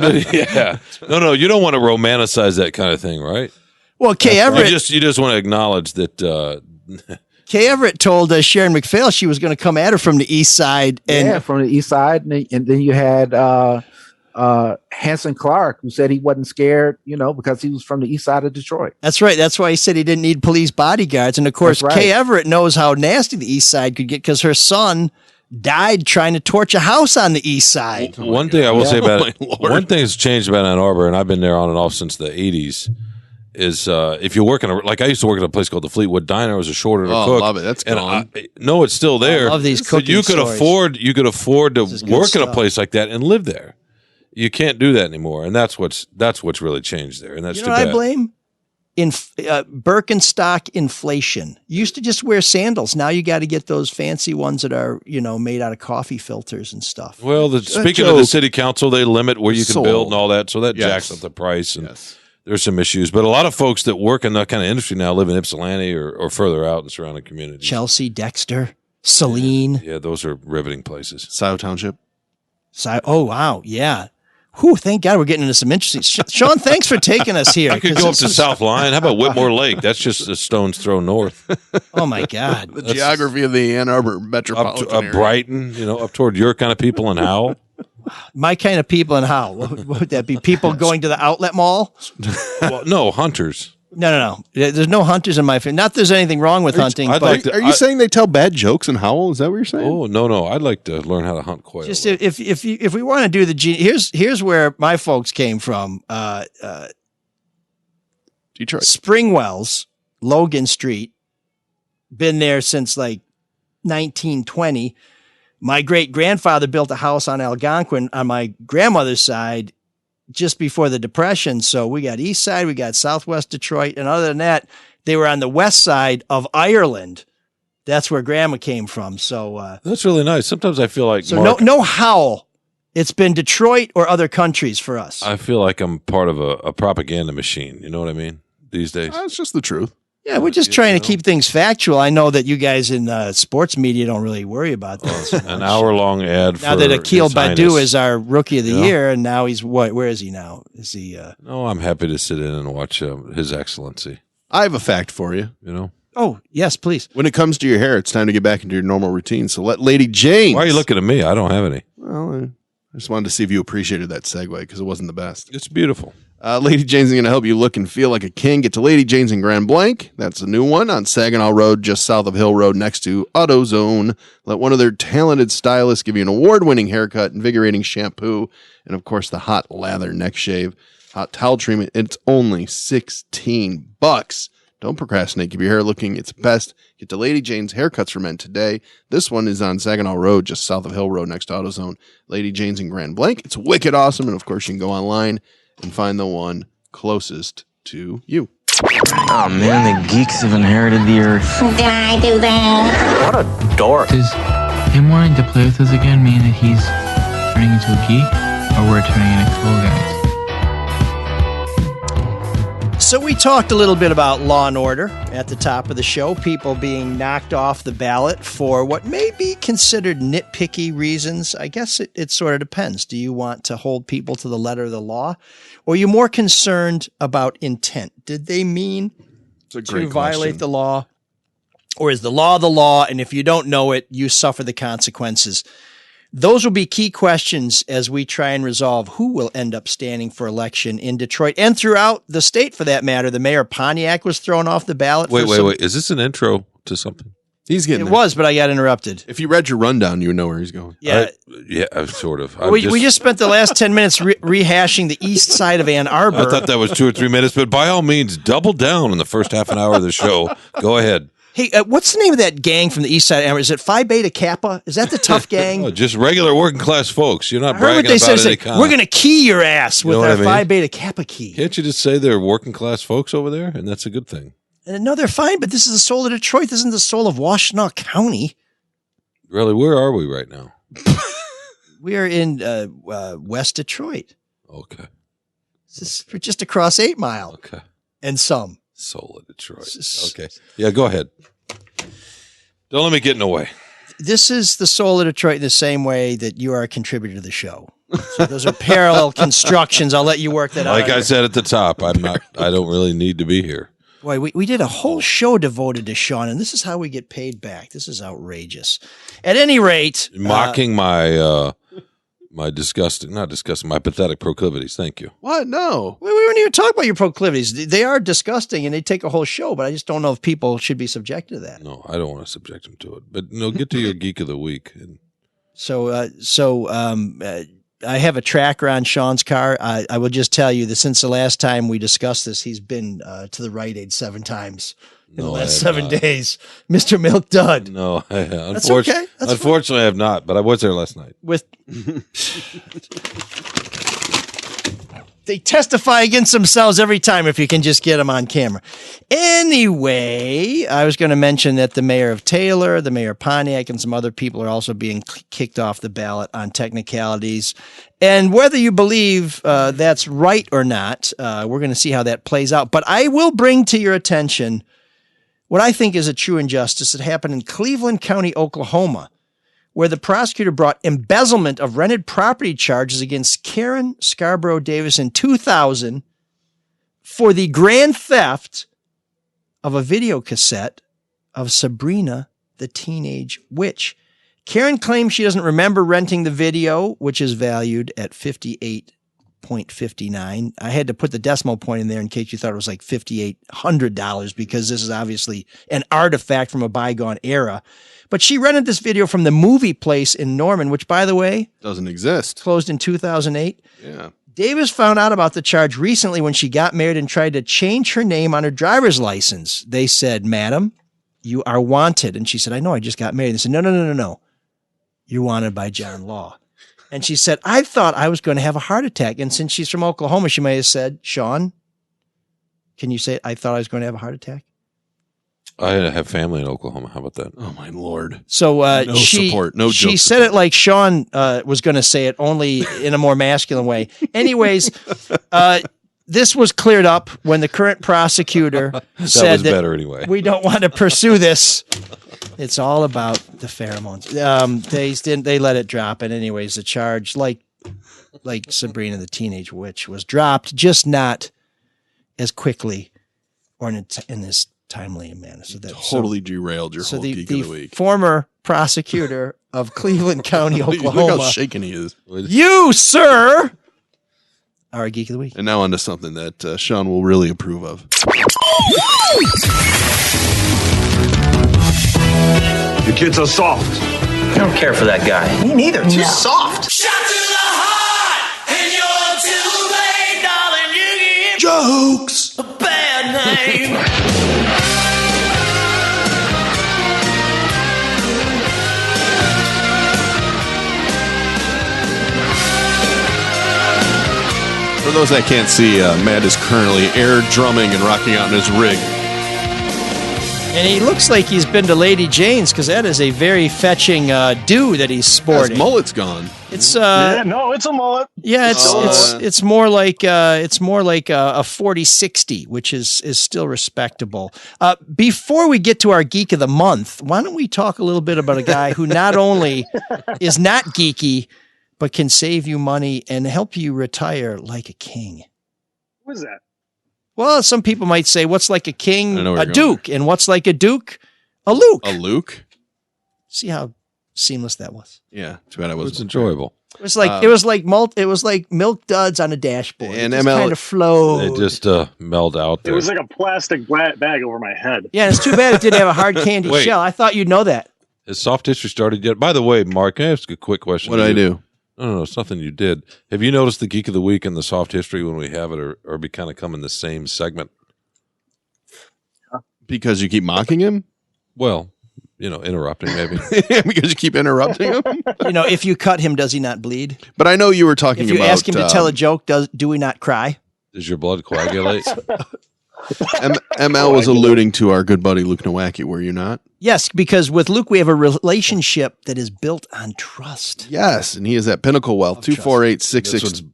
Speaker 7: you don't want to romanticize that kind of thing, right?
Speaker 4: Well, Kay Everett.
Speaker 7: You just want to acknowledge that.
Speaker 4: Kay Everett told Sharon McPhail she was going to come at her from the east side.
Speaker 5: From the east side, and then you had Hanson Clark, who said he wasn't scared, because he was from the east side of Detroit.
Speaker 4: That's right. That's why he said he didn't need police bodyguards. And of course, Kay Everett knows how nasty the east side could get because her son died trying to torch a house on the east side.
Speaker 7: One thing I will say about it, one thing that's changed about Ann Arbor, and I've been there on and off since the 80s, is if you work like I used to work at a place called the Fleetwood Diner. I was a shorter to cook.
Speaker 9: Love it. That's gone.
Speaker 7: No, it's still there.
Speaker 4: I love these
Speaker 7: So
Speaker 4: cooking
Speaker 7: you could
Speaker 4: stories.
Speaker 7: afford to
Speaker 4: This is good
Speaker 7: work in a
Speaker 4: stuff.
Speaker 7: place like that and live there. You can't do that anymore, and that's what's really changed there, and that's
Speaker 4: You
Speaker 7: too
Speaker 4: know what
Speaker 7: bad.
Speaker 4: I blame? Birkenstock inflation. You used to just wear sandals. Now you got to get those fancy ones that are, made out of coffee filters and stuff.
Speaker 7: Well, speaking of the city council, they limit where you can build and all that, so that jacks up the price. And there's some issues, but a lot of folks that work in that kind of industry now live in Ypsilanti or further out in surrounding communities.
Speaker 4: Chelsea, Dexter, Saline.
Speaker 7: Yeah, those are riveting places.
Speaker 9: Scioto Township.
Speaker 4: Oh, wow. Yeah. Whew, thank God we're getting into some interesting. Sean, thanks for taking us here.
Speaker 7: I could go up to South Lyon. How about Whitmore Lake? That's just a stone's throw north.
Speaker 4: Oh my God.
Speaker 9: The geography of the Ann Arbor metropolitan area.
Speaker 7: Brighton, up toward your kind of people in Howell.
Speaker 4: My kind of people in how? What would that be? People going to the outlet mall?
Speaker 7: Well, no, hunters.
Speaker 4: No. There's no hunters in my family. Not that there's anything wrong with hunting. But
Speaker 9: Are you saying they tell bad jokes in Howell? Is that what you're saying?
Speaker 7: Oh, no. I'd like to learn how to hunt quail.
Speaker 4: just if we want to do the here's where my folks came from.
Speaker 9: Detroit.
Speaker 4: Springwells, Logan Street. Been there since like 1920. My great grandfather built a house on Algonquin on my grandmother's side just before the Depression. So we got East Side, we got Southwest Detroit. And other than that, they were on the west side of Ireland. That's where grandma came from. So
Speaker 7: that's really nice. Sometimes I feel like
Speaker 4: no Howell. It's been Detroit or other countries for us.
Speaker 7: I feel like I'm part of a propaganda machine. You know what I mean? These days.
Speaker 9: That's just the truth.
Speaker 4: Yeah, we're just trying to keep things factual. I know that you guys in sports media don't really worry about that.
Speaker 7: An hour-long ad
Speaker 4: now
Speaker 7: for
Speaker 4: that Akil
Speaker 7: His
Speaker 4: Badu
Speaker 7: Highness.
Speaker 4: is our rookie of the year, and now he's what? Where is he now? Is he?
Speaker 7: No, I'm happy to sit in and watch His Excellency.
Speaker 9: I have a fact for you.
Speaker 4: Oh, yes, please.
Speaker 9: When it comes to your hair, it's time to get back into your normal routine. So let Lady James.
Speaker 7: Why are you looking at me? I don't have any.
Speaker 9: Well, I just wanted to see if you appreciated that segue because it wasn't the best.
Speaker 7: It's beautiful.
Speaker 9: Lady Jane's going to help you look and feel like a king. Get to Lady Jane's in Grand Blanc. That's a new one on Saginaw Road, just south of Hill Road, next to AutoZone. Let one of their talented stylists give you an award-winning haircut, invigorating shampoo, and of course the hot lather neck shave, hot towel treatment. It's only $16. Don't procrastinate. Give your hair looking its best. Get to Lady Jane's Haircuts for Men today. This one is on Saginaw Road, just south of Hill Road, next to AutoZone. Lady Jane's in Grand Blanc. It's wicked awesome, and of course you can go online and find the one closest to you.
Speaker 11: Oh man, the geeks have inherited the earth.
Speaker 6: Did I do that?
Speaker 11: What a dork.
Speaker 12: Does him wanting to play with us again mean that he's turning into a geek, or we're turning into cool guys?
Speaker 4: So we talked a little bit about Law and Order at the top of the show, people being knocked off the ballot for what may be considered nitpicky reasons. I guess it sort of depends. Do you want to hold people to the letter of the law, or are you more concerned about intent? Did they mean to violate the law, or is the law, and if you don't know it, you suffer the consequences? Those will be key questions as we try and resolve who will end up standing for election in Detroit and throughout the state, for that matter. The mayor of Pontiac was thrown off the ballot.
Speaker 7: Wait. Is this an intro to something?
Speaker 9: He's getting
Speaker 4: It was, but I got interrupted.
Speaker 9: If you read your rundown, you would know where he's going.
Speaker 4: Yeah.
Speaker 7: Sort of.
Speaker 4: We just spent the last 10 minutes rehashing the east side of Ann Arbor.
Speaker 7: I thought that was 2 or 3 minutes, but by all means, double down in the first half an hour of the show. Go ahead.
Speaker 4: Hey, what's the name of that gang from the east side of Ann Arbor? Is it Phi Beta Kappa? Is that the tough gang?
Speaker 7: Oh, just regular working class folks. You're not
Speaker 4: I heard what
Speaker 7: bragging
Speaker 4: they
Speaker 7: about
Speaker 4: said.
Speaker 7: any kind.
Speaker 4: We're going to key your ass with
Speaker 7: know what
Speaker 4: our
Speaker 7: I mean?
Speaker 4: Phi Beta Kappa key.
Speaker 7: Can't you just say they're working class folks over there? And that's a good thing.
Speaker 4: And no, they're fine, but this is the soul of Detroit. This isn't the soul of Washtenaw County.
Speaker 7: Really, where are we right now?
Speaker 4: We are in West Detroit.
Speaker 7: Okay.
Speaker 4: We're just across 8 Mile.
Speaker 7: Okay.
Speaker 4: And some.
Speaker 7: Soul of Detroit. Okay. Yeah, go ahead. Don't let me get in the way.
Speaker 4: This is the soul of Detroit in the same way that you are a contributor to the show. So those are parallel constructions. I'll let you work that out.
Speaker 7: Like I said at the top, I don't really need to be here.
Speaker 4: Boy, we did a whole show devoted to Sean, and this is how we get paid back. This is outrageous. At any rate,
Speaker 7: Mocking my my pathetic proclivities. Thank you.
Speaker 9: What? No.
Speaker 4: we weren't even talking about your proclivities. They are disgusting, and they take a whole show, but I just don't know if people should be subjected to that.
Speaker 7: No, I don't want to subject them to it. But no, get to your geek of the week.
Speaker 4: So I have a tracker on Sean's car. I will just tell you that since the last time we discussed this, he's been to the Rite Aid 7 times in the last 7 days. Mr. Milk Dud.
Speaker 7: No,
Speaker 4: That's okay.
Speaker 7: Unfortunately, I have not, but I was there last night.
Speaker 4: They testify against themselves every time if you can just get them on camera. Anyway, I was going to mention that the mayor of Taylor, the mayor of Pontiac, and some other people are also being kicked off the ballot on technicalities. And whether you believe that's right or not, we're going to see how that plays out. But I will bring to your attention what I think is a true injustice that happened in Cleveland County, Oklahoma, where the prosecutor brought embezzlement of rented property charges against Karen Scarborough Davis in 2000 for the grand theft of a video cassette of Sabrina, the Teenage Witch. Karen claims she doesn't remember renting the video, which is valued at $58.59. I had to put the decimal point in there in case you thought it was like $5,800 because this is obviously an artifact from a bygone era. But she rented this video from the Movie Place in Norman, which, by the way,
Speaker 9: doesn't exist.
Speaker 4: Closed in 2008.
Speaker 9: Yeah.
Speaker 4: Davis found out about the charge recently when she got married and tried to change her name on her driver's license. They said, "Madam, you are wanted." And she said, "I know, I just got married." They said, No. You're wanted by John Law. And she said, "I thought I was going to have a heart attack." And since she's from Oklahoma, she may have said, "Sean, can you say, I thought I was going to have a heart attack?"
Speaker 7: I have family in Oklahoma. How about that?
Speaker 9: Oh, my Lord.
Speaker 4: So
Speaker 9: no support, no
Speaker 4: she
Speaker 9: joke
Speaker 4: said
Speaker 9: support.
Speaker 4: it like Sean was going to say it, only in a more masculine way. Anyways, this was cleared up when the current prosecutor said that
Speaker 7: better anyway.
Speaker 4: We don't want to pursue this. It's all about the pheromones. They let it drop. And anyways, the charge, like Sabrina the Teenage Witch, was dropped, just not as quickly or in this timely manner. So that
Speaker 9: totally derailed your whole Geek of the Week.
Speaker 4: Former prosecutor of Cleveland County, Oklahoma.
Speaker 9: Look how shaken he is.
Speaker 4: You, sir, are a Geek of the Week.
Speaker 9: And now on to something that Sean will really approve of.
Speaker 13: Your kids are soft.
Speaker 11: I don't care for that guy.
Speaker 14: Me neither. Too soft.
Speaker 15: Shot to the heart, and you're too late, darling. You give
Speaker 2: Jokes.
Speaker 15: a bad name.
Speaker 9: For those that can't see, Matt is currently air drumming and rocking out in his rig.
Speaker 4: And he looks like he's been to Lady Jane's because that is a very fetching do that he's sporting.
Speaker 9: His mullet's gone.
Speaker 4: It's
Speaker 13: it's a mullet.
Speaker 4: Yeah, it's more like a 40-60, which is still respectable. Before we get to our Geek of the Month, why don't we talk a little bit about a guy who not only is not geeky, but can save you money and help you retire like a king.
Speaker 13: What is that?
Speaker 4: Well, some people might say, what's like a king? A duke. And what's like a duke? A Luke.
Speaker 9: A Luke?
Speaker 4: See how seamless that was?
Speaker 9: Yeah, too bad I wasn't.
Speaker 7: It's enjoyable.
Speaker 4: It was like it was like Milk Duds on a dashboard.
Speaker 9: And
Speaker 4: it
Speaker 9: ML
Speaker 4: kind of flowed.
Speaker 7: It just meld out there.
Speaker 13: It was like a plastic bag over my head.
Speaker 4: Yeah, it's too bad it didn't have a hard candy shell. I thought you'd know that.
Speaker 7: Has soft history started yet? By the way, Mark, can I ask a quick question?
Speaker 9: What did I do?
Speaker 7: No, it's nothing you did. Have you noticed the Geek of the Week and the soft history when we have it or be kind of come in the same segment?
Speaker 9: Because you keep mocking him?
Speaker 7: Well, interrupting maybe.
Speaker 9: Because you keep interrupting him?
Speaker 4: If you cut him, does he not bleed?
Speaker 9: But I know you were talking about...
Speaker 4: If you ask him to tell a joke, do we not cry?
Speaker 7: Does your blood coagulate?
Speaker 9: ML was alluding to our good buddy Luke Nowacki, were you not?
Speaker 4: Yes, because with Luke, we have a relationship that is built on trust.
Speaker 9: Yes, and he is at Pinnacle Wealth, 248-66...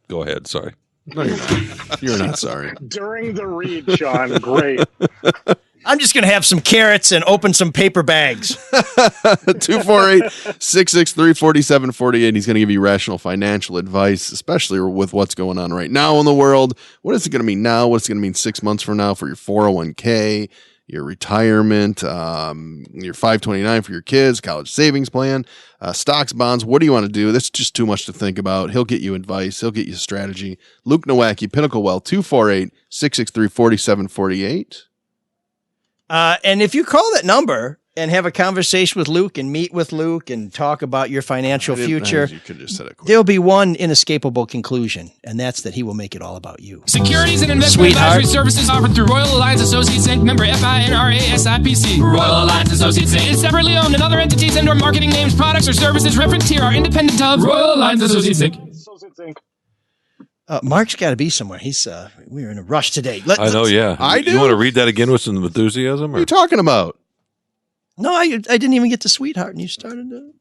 Speaker 7: Go ahead, sorry.
Speaker 9: No, you're not. You're not sorry.
Speaker 13: During the read, Sean, great.
Speaker 4: I'm just going to have some carrots and open some paper bags.
Speaker 9: 248-663-4748. He's going to give you rational financial advice, especially with what's going on right now in the world. What is it going to mean now? What's it going to mean 6 months from now for your 401k, your retirement, your 529 for your kids, college savings plan, stocks, bonds? What do you want to do? That's just too much to think about. He'll get you advice. He'll get you strategy. Luke Nowacki, Pinnacle Wealth, 248-663-4748.
Speaker 4: And if you call that number and have a conversation with Luke and meet with Luke and talk about your financial future,
Speaker 9: You could have just said it.
Speaker 4: there'll be one inescapable conclusion, and that's that he will make it all about you.
Speaker 14: Securities and investment advisory services offered through Royal Alliance Associates Inc. Member FINRA SIPC. Royal Alliance Associates Inc. is separately owned, and other entities and/or marketing names, products, or services referenced here are independent of Royal Alliance Associates Inc.
Speaker 4: Mark's got to be somewhere. We're in a rush today.
Speaker 7: I know, yeah. You want to read that again with some enthusiasm?
Speaker 9: What are you talking about?
Speaker 4: No, I didn't even get to Sweetheart, and you started to.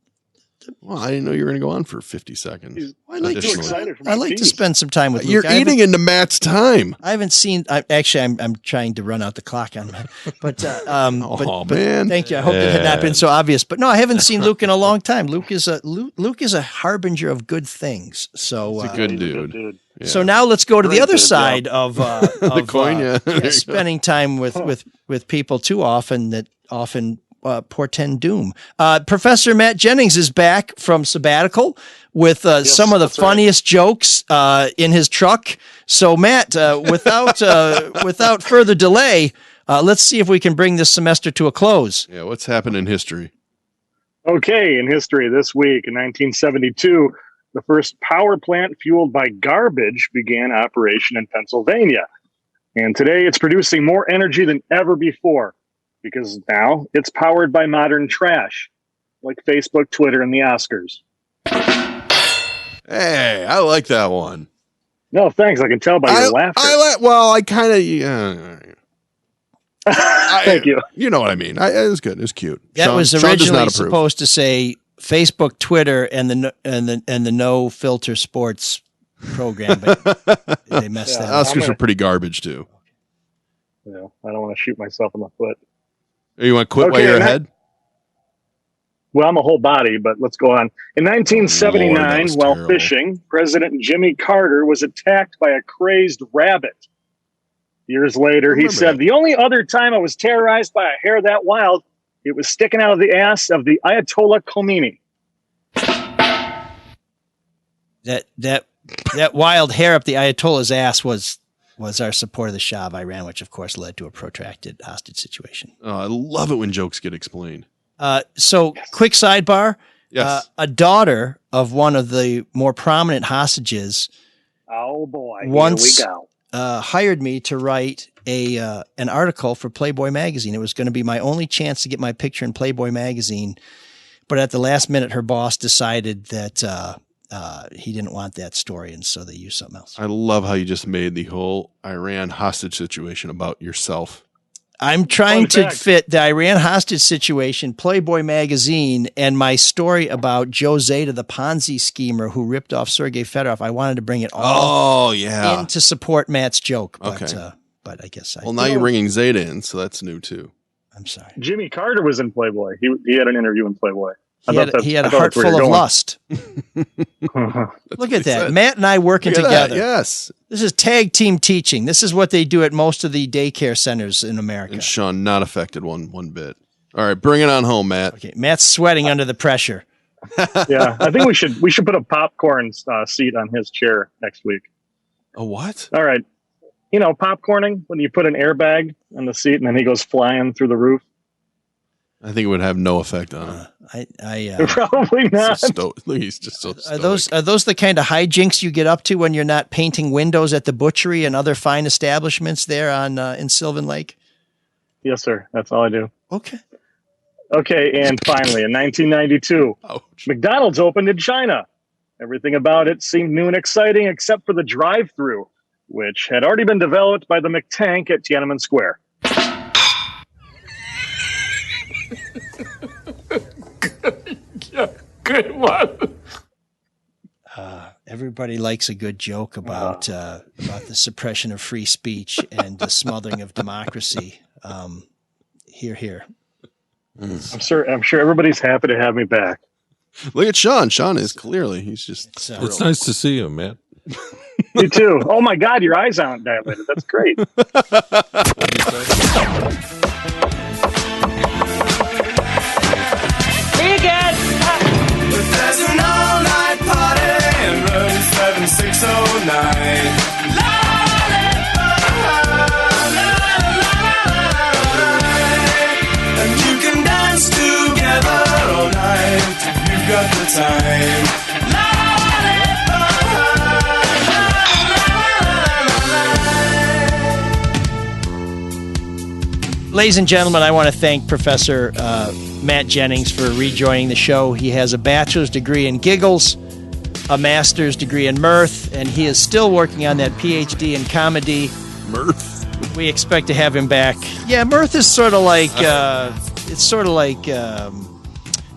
Speaker 9: Well, I didn't know you were going to go on for 50 seconds.
Speaker 4: I like to spend some time with Luke.
Speaker 9: You're eating into Matt's time.
Speaker 4: I haven't seen. I'm trying to run out the clock on Matt, but
Speaker 9: man,
Speaker 4: thank you. I hope it had not been so obvious. But no, I haven't seen Luke in a long time. Luke is a harbinger of good things. So
Speaker 9: he's a good dude.
Speaker 4: Yeah. So now let's go to the other side of
Speaker 9: the coin.
Speaker 4: Spending time with people too often that often portend doom. Professor Matt Jennings is back from sabbatical with some of the funniest jokes in his truck. So Matt, without further delay, let's see if we can bring this semester to a close.
Speaker 9: Yeah, what's happened in history?
Speaker 13: Okay, in history this week, in 1972, the first power plant fueled by garbage began operation in Pennsylvania. And today it's producing more energy than ever before, because now it's powered by modern trash, like Facebook, Twitter, and the Oscars.
Speaker 9: Hey, I like that one.
Speaker 13: No, thanks. I can tell by your laughter.
Speaker 9: I kind of...
Speaker 13: Thank you.
Speaker 9: You know what I mean. It was good. It was cute.
Speaker 4: That was originally supposed to say Facebook, Twitter, and the No Filter Sports program, but they messed that up.
Speaker 9: Oscars are pretty garbage too.
Speaker 13: I don't want to shoot myself in the foot.
Speaker 9: You want to quit while you're ahead?
Speaker 13: Well, I'm a whole body, but let's go on. In 1979, while fishing, President Jimmy Carter was attacked by a crazed rabbit. Years later, he said, "The only other time I was terrorized by a hair that wild, it was sticking out of the ass of the Ayatollah Khomeini."
Speaker 4: That wild hair up the Ayatollah's ass was our support of the Shah of Iran, which of course led to a protracted hostage situation.
Speaker 9: Oh, I love it when jokes get explained.
Speaker 4: Quick sidebar.
Speaker 9: Yes.
Speaker 4: A daughter of one of the more prominent hostages.
Speaker 13: Oh boy!
Speaker 4: Once
Speaker 13: here we go.
Speaker 4: Hired me to write an article for Playboy magazine. It was going to be my only chance to get my picture in Playboy magazine, but at the last minute, her boss decided that he didn't want that story, and so they used something else.
Speaker 9: I love how you just made the whole Iran hostage situation about yourself.
Speaker 4: I'm trying to fit the Iran hostage situation, Playboy magazine, and my story about Joe Zeta, the Ponzi schemer who ripped off Sergei Fedorov. I wanted to bring it all in to support Matt's joke. But, but I guess
Speaker 9: now you're bringing Zeta in, so that's new too.
Speaker 4: I'm sorry.
Speaker 13: Jimmy Carter was in Playboy. He had an interview in Playboy.
Speaker 4: He had a heart full of lust. Look at that. Matt and I working together.
Speaker 9: Yes.
Speaker 4: This is tag team teaching. This is what they do at most of the daycare centers in America.
Speaker 9: And Sean not affected one bit. All right, bring it on home, Matt.
Speaker 4: Okay, Matt's sweating under the pressure.
Speaker 13: Yeah, I think we should put a popcorn seat on his chair next week.
Speaker 9: A what?
Speaker 13: All right. You know, popcorning, when you put an airbag on the seat and then he goes flying through the roof.
Speaker 9: I think it would have no effect on him.
Speaker 13: Probably not.
Speaker 9: He's just so stoic.
Speaker 4: Are those the kind of hijinks you get up to when you're not painting windows at the butchery and other fine establishments there on in Sylvan Lake?
Speaker 13: Yes, sir. That's all I do.
Speaker 4: Okay.
Speaker 13: Okay, and finally, in 1992, McDonald's opened in China. Everything about it seemed new and exciting except for the drive-thru, which had already been developed by the McTank at Tiananmen Square.
Speaker 15: Good one.
Speaker 4: Everybody likes a good joke about the suppression of free speech and the smothering of democracy. Hear, hear.
Speaker 13: I'm sure everybody's happy to have me back.
Speaker 9: Look at Sean. Sean is clearly he's just.
Speaker 7: It's nice to see you, man.
Speaker 13: You too. Oh my God, your eyes aren't dilated. That's great.
Speaker 15: There's an all-night party in room 7609. And you can dance the time.
Speaker 4: Ladies and gentlemen, I want to thank Professor Matt Jennings for rejoining the show. He has a bachelor's degree in giggles, a master's degree in mirth, and he is still working on that PhD in comedy.
Speaker 9: Mirth.
Speaker 4: We expect to have him back. Yeah, mirth is sort of like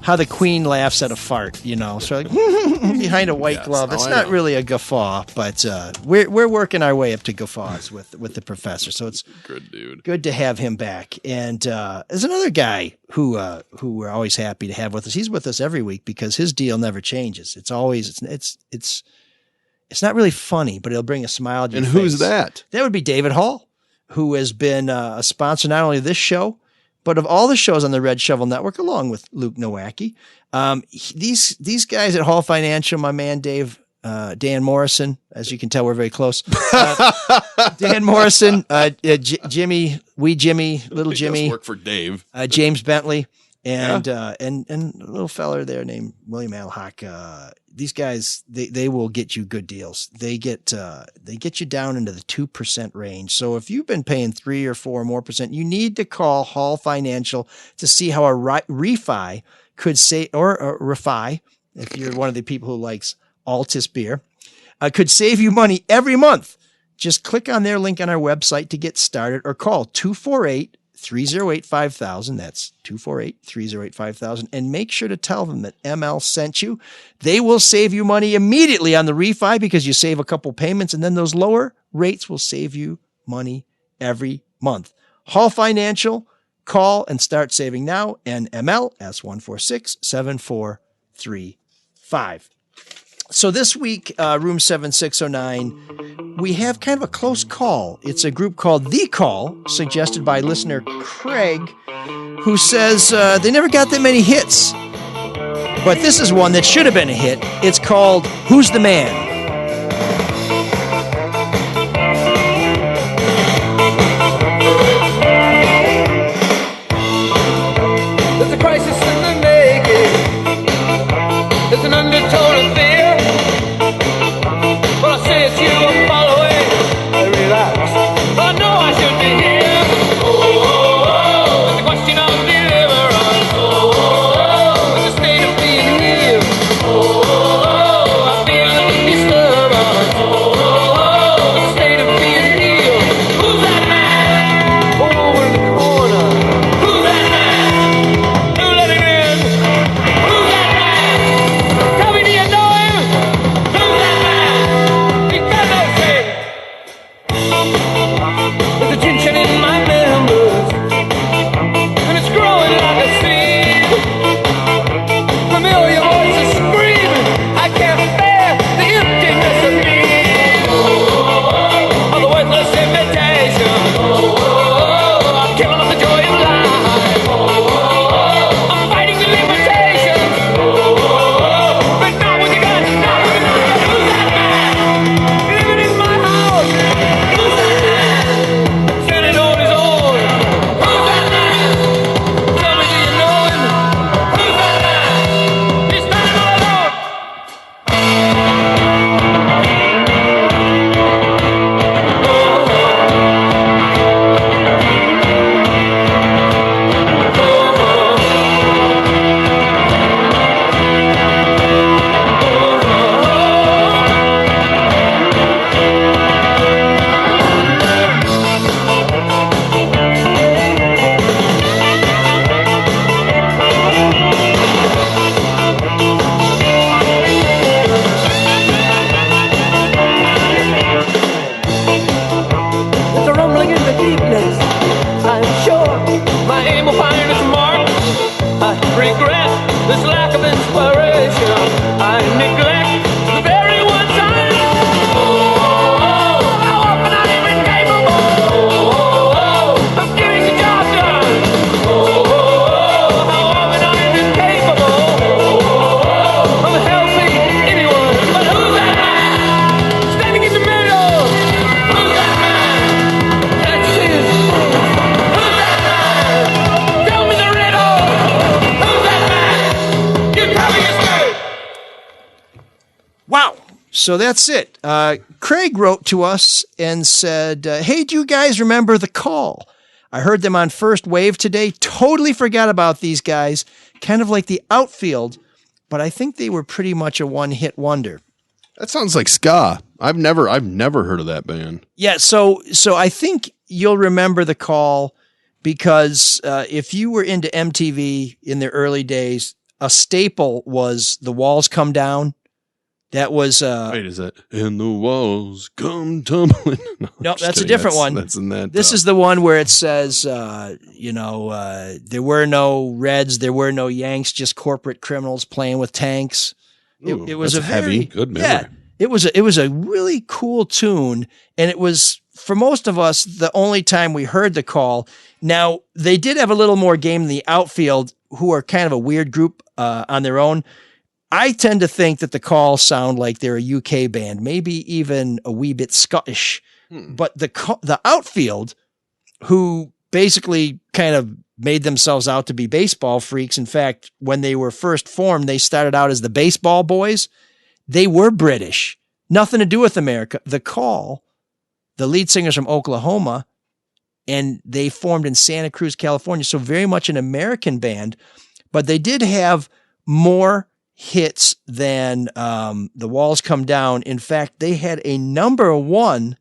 Speaker 4: how the Queen laughs at a fart, you know, so like behind a white glove. It's not really a guffaw, but we're working our way up to guffaws with the professor. So it's
Speaker 9: good, dude.
Speaker 4: Good to have him back. And there's another guy who we're always happy to have with us. He's with us every week because his deal never changes. It's always it's not really funny, but it'll bring a smile to your
Speaker 9: And
Speaker 4: face.
Speaker 9: who's that?
Speaker 4: That would be David Hall, who has been a sponsor not only of this show, but of all the shows on the Red Shovel Network, along with Luke Nowacki. These guys at Hall Financial, my man Dave, Dan Morrison, as you can tell, we're very close. Dan Morrison, Jimmy, Little Jimmy.
Speaker 9: He does work for Dave.
Speaker 4: James Bentley, and a little fella there named William Alhock. These guys, they will get you good deals. They get you down into the 2% range. So if you've been paying 3 or 4 more percent, you need to call Hall Financial to see how a refi could say, or a refi, if you're one of the people who likes Altus beer, could save you money every month. Just click on their link on our website to get started, or call 248-308-5000. That's 248-308-5000. And make sure to tell them that ML sent you. They will save you money immediately on the refi because you save a couple payments, and then those lower rates will save you money every month. Hall Financial, call and start saving now. And ML S146-7435. So this week, room 7609, we have kind of a close call. It's a group called The Call, suggested by listener Craig, who says they never got that many hits. But this is one that should have been a hit. It's called Who's the Man?
Speaker 15: There's a crisis in the making. There's an undertone of fear. But I say it's you I'm following. Relax. I know I should be here. Oh, oh, oh. It's a question of deliverance. Oh, oh, oh. It's a state of being healed. Oh, oh, oh. I feel this
Speaker 4: So that's it. Craig wrote to us and said, hey, do you guys remember The Call? I heard them on First Wave today. Totally forgot about these guys. Kind of like The Outfield, but I think they were pretty much a one-hit wonder.
Speaker 9: That sounds like ska. I've never heard of that band.
Speaker 4: Yeah, so I think you'll remember The Call because if you were into MTV in the early days, a staple was The Walls Come Down. That was
Speaker 9: wait, is that "And the Walls Come Tumbling"?
Speaker 4: No, that's a different one.
Speaker 9: That's in that.
Speaker 4: This is the one where it says, there were no Reds, there were no Yanks, just corporate criminals playing with tanks.
Speaker 9: Ooh,
Speaker 4: it was
Speaker 9: that's
Speaker 4: a very
Speaker 9: heavy. Good memory.
Speaker 4: Yeah, it was a really cool tune, and it was for most of us the only time we heard The Call. Now they did have a little more game in The Outfield, who are kind of a weird group on their own. I tend to think that The Call sound like they're a UK band, maybe even a wee bit Scottish. But the Outfield, who basically kind of made themselves out to be baseball freaks. In fact, when they were first formed, they started out as the Baseball Boys. They were British, nothing to do with America. The Call, the lead singer's from Oklahoma, and they formed in Santa Cruz, California. So very much an American band, but they did have more hits than The Walls Come Down. In fact, they had a number 1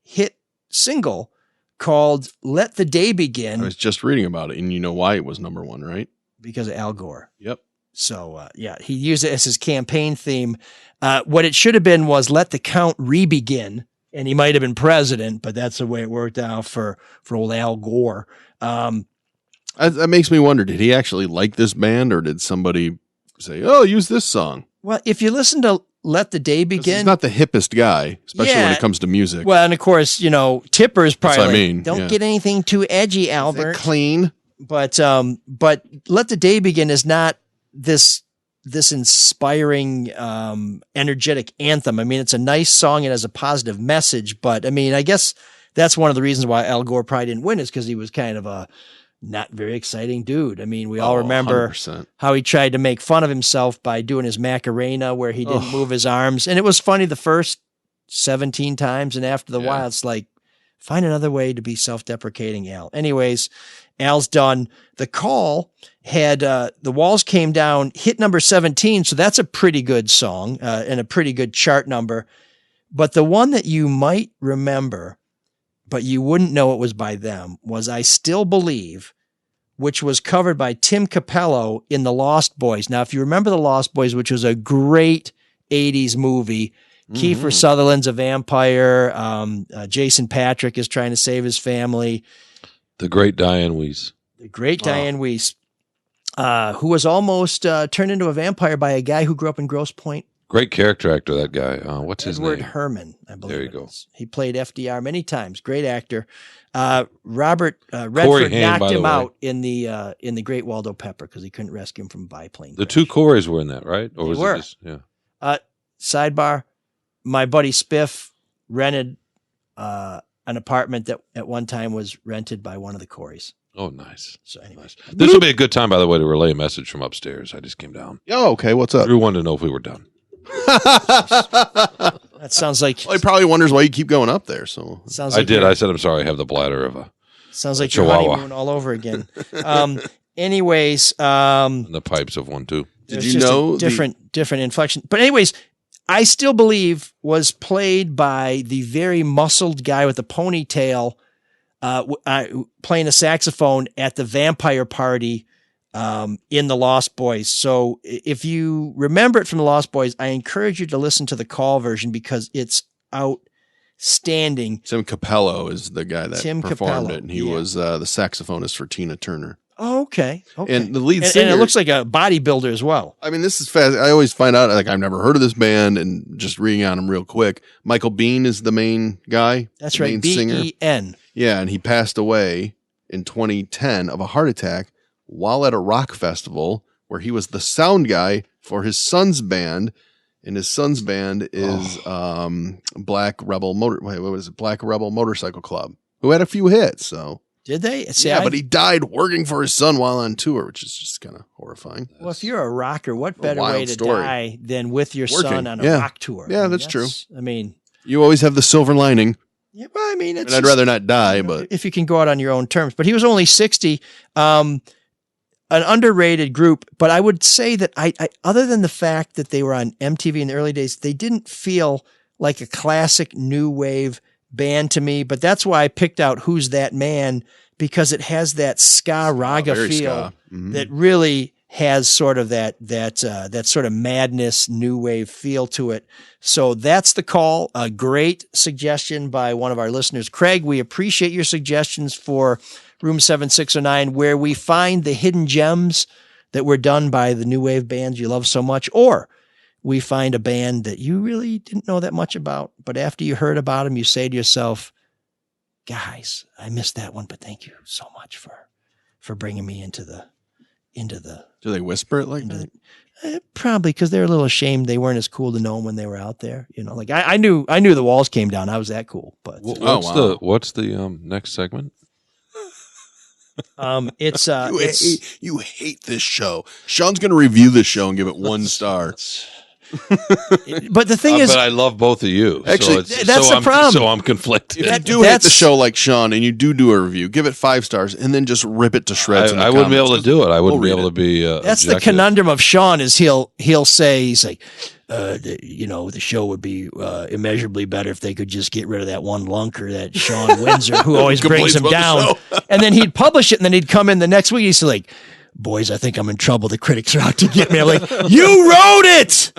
Speaker 4: hit single called Let the Day Begin.
Speaker 9: I was just reading about it, and you know why it was number 1, right?
Speaker 4: Because of Al Gore.
Speaker 9: Yep.
Speaker 4: So, he used it as his campaign theme. What it should have been was Let the Count Re-Begin, and he might have been president, but that's the way it worked out for old Al Gore.
Speaker 9: That makes me wonder, did he actually like this band, or did somebody say, oh, use this song?
Speaker 4: Well, if you listen to Let the Day Begin.
Speaker 9: He's not the hippest guy, especially when it comes to music.
Speaker 4: Well, and of course, Tipper's probably
Speaker 9: don't
Speaker 4: get anything too edgy, Albert.
Speaker 9: Clean.
Speaker 4: But Let the Day Begin is not this inspiring, energetic anthem. I mean, it's a nice song. It has a positive message, but I mean, I guess that's one of the reasons why Al Gore probably didn't win is because he was kind of a not very exciting dude. I mean, we all remember
Speaker 9: 100%.
Speaker 4: how he tried to make fun of himself by doing his Macarena where he didn't move his arms. And it was funny the first 17 times. And after the while, it's like, find another way to be self-deprecating, Al. Anyways, Al's done. The Call had The Walls Came Down, hit number 17. So that's a pretty good song and a pretty good chart number. But the one that you might remember, but you wouldn't know it was by them, was I Still Believe, which was covered by Tim Capello in The Lost Boys. Now, if you remember The Lost Boys, which was a great 80s movie, Kiefer Sutherland's a vampire. Jason Patrick is trying to save his family.
Speaker 7: The great Diane Weiss.
Speaker 4: The great Diane Weiss, who was almost turned into a vampire by a guy who grew up in Grosse Pointe.
Speaker 7: Great character actor, that guy. What's his name?
Speaker 4: Edward Herman, I believe.
Speaker 7: There you go.
Speaker 4: He played FDR many times. Great actor. Robert Redford knocked him out in the Great Waldo Pepper because he couldn't rescue him from a biplane.
Speaker 7: The two Coreys were in that, right? Or
Speaker 4: They
Speaker 7: was
Speaker 4: were.
Speaker 7: it just, yeah.
Speaker 4: Sidebar: my buddy Spiff rented an apartment that at one time was rented by one of the Coreys.
Speaker 7: Oh, nice.
Speaker 4: So anyway,
Speaker 7: nice. This will be a good time, by the way, to relay a message from upstairs. I just came down.
Speaker 9: Oh, okay. What's up?
Speaker 7: Drew wanted to know if we were done.
Speaker 4: That sounds like.
Speaker 9: Well, he probably wonders why you keep going up there. So
Speaker 4: sounds like
Speaker 7: I did. I said, I'm sorry. I have the bladder of a
Speaker 4: sounds like
Speaker 7: Chihuahua.
Speaker 4: your honeymoon all over again. Anyways,
Speaker 7: and the pipes of one too.
Speaker 9: Did you know
Speaker 4: different inflection? But anyways, I Still Believe was played by the very muscled guy with the ponytail, playing a saxophone at the vampire party in The Lost Boys. So if you remember it from The Lost Boys, I encourage you to listen to the Call version because it's outstanding.
Speaker 9: Tim Capello is the guy that performed it, and he was the saxophonist for Tina Turner.
Speaker 4: Oh, okay.
Speaker 9: And the lead singer,
Speaker 4: and it looks like a bodybuilder as well.
Speaker 9: I mean, this is fast. I always find out, like, I've never heard of this band, and just reading on them real quick. Michael Biehn is the main guy.
Speaker 4: That's
Speaker 9: the
Speaker 4: right.
Speaker 9: main singer.
Speaker 4: B-E-N.
Speaker 9: Yeah, and he passed away in 2010 of a heart attack while at a rock festival where he was the sound guy for his son's band, and his son's band is Black Rebel Motorcycle Club, who had a few hits. So
Speaker 4: Did they? See,
Speaker 9: but he died working for his son while on tour, which is just kind of horrifying.
Speaker 4: Well, if you're a rocker, what better way to die than with your
Speaker 9: Working.
Speaker 4: son on a rock tour?
Speaker 9: Yeah, that's true.
Speaker 4: I mean,
Speaker 9: you always have the silver lining.
Speaker 4: Yeah, well, I mean, it's
Speaker 9: I'd rather not die, but
Speaker 4: if you can go out on your own terms. But he was only 60. An underrated group, but I would say that I other than the fact that they were on MTV in the early days, they didn't feel like a classic new wave band to me. But that's why I picked out Who's That Man, because it has that ska raga feel that really has sort of that sort of madness new wave feel to it. So that's the call. A great suggestion by one of our listeners, Craig. We appreciate your suggestions for Room 7609, where we find the hidden gems that were done by the new wave bands you love so much, or we find a band that you really didn't know that much about, but after you heard about them, you say to yourself, guys, I missed that one, but thank you so much for bringing me into the.
Speaker 9: Do they whisper it like that?
Speaker 4: Probably because they're a little ashamed they weren't as cool to know them when they were out there. You know, like I knew the walls came down. I was that cool. But
Speaker 7: what's the next segment?
Speaker 4: It's
Speaker 9: you hate this show. Sean's going to review this show and give it 1 star.
Speaker 4: But the thing is,
Speaker 7: but I love both of you.
Speaker 9: Actually,
Speaker 4: that's the problem.
Speaker 7: So I'm conflicted.
Speaker 9: If you do hate the show like Sean and you do a review, give it 5 stars and then just rip it to shreds.
Speaker 7: I wouldn't be able to do it. I wouldn't be able to be.
Speaker 4: That's
Speaker 7: objective.
Speaker 4: the conundrum of Sean is he'll say, he's like, the show would be immeasurably better if they could just get rid of that one lunker, that Sean Windsor, who always brings him down. And then he'd publish it, and then he'd come in the next week. He's like, boys, I think I'm in trouble. The critics are out to get me. I'm like, you wrote it.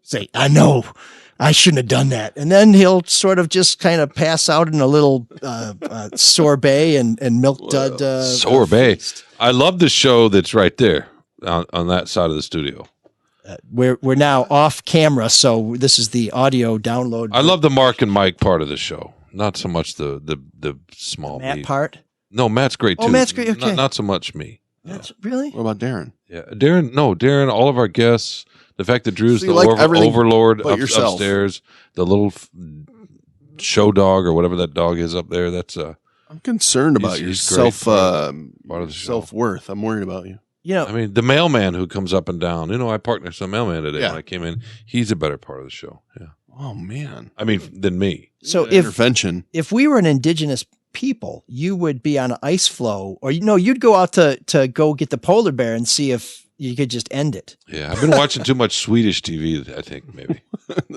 Speaker 4: Say, I know. I shouldn't have done that. And then he'll sort of just kind of pass out in a little sorbet and milk dud.
Speaker 7: Sorbet. I love the show that's right there on that side of the studio.
Speaker 4: We're now off camera, so this is the audio download.
Speaker 7: I love the Mark and Mike part of the show, not so much the small
Speaker 4: Matt
Speaker 7: me
Speaker 4: part.
Speaker 7: No, Matt's great too.
Speaker 4: Oh, Matt's great. Okay,
Speaker 7: not so much me.
Speaker 4: That's really.
Speaker 9: What about Darren?
Speaker 7: Yeah, Darren. All of our guests. The fact that Drew's
Speaker 9: So
Speaker 7: the
Speaker 9: you like everything
Speaker 7: overlord
Speaker 9: but yourself.
Speaker 7: upstairs, the little show dog or whatever that dog is up there. That's
Speaker 9: I'm concerned about your self
Speaker 7: part of the
Speaker 9: self-worth. I'm worried about you.
Speaker 4: I
Speaker 7: mean, the mailman who comes up and down. I parked next to the mailman today when I came in. He's a better part of the show. Yeah.
Speaker 9: Oh man.
Speaker 7: I mean, than me.
Speaker 4: So if we were an indigenous people, you would be on an ice floe, or you'd go out to go get the polar bear and see if you could just end it.
Speaker 7: Yeah, I've been watching too much Swedish TV. I think maybe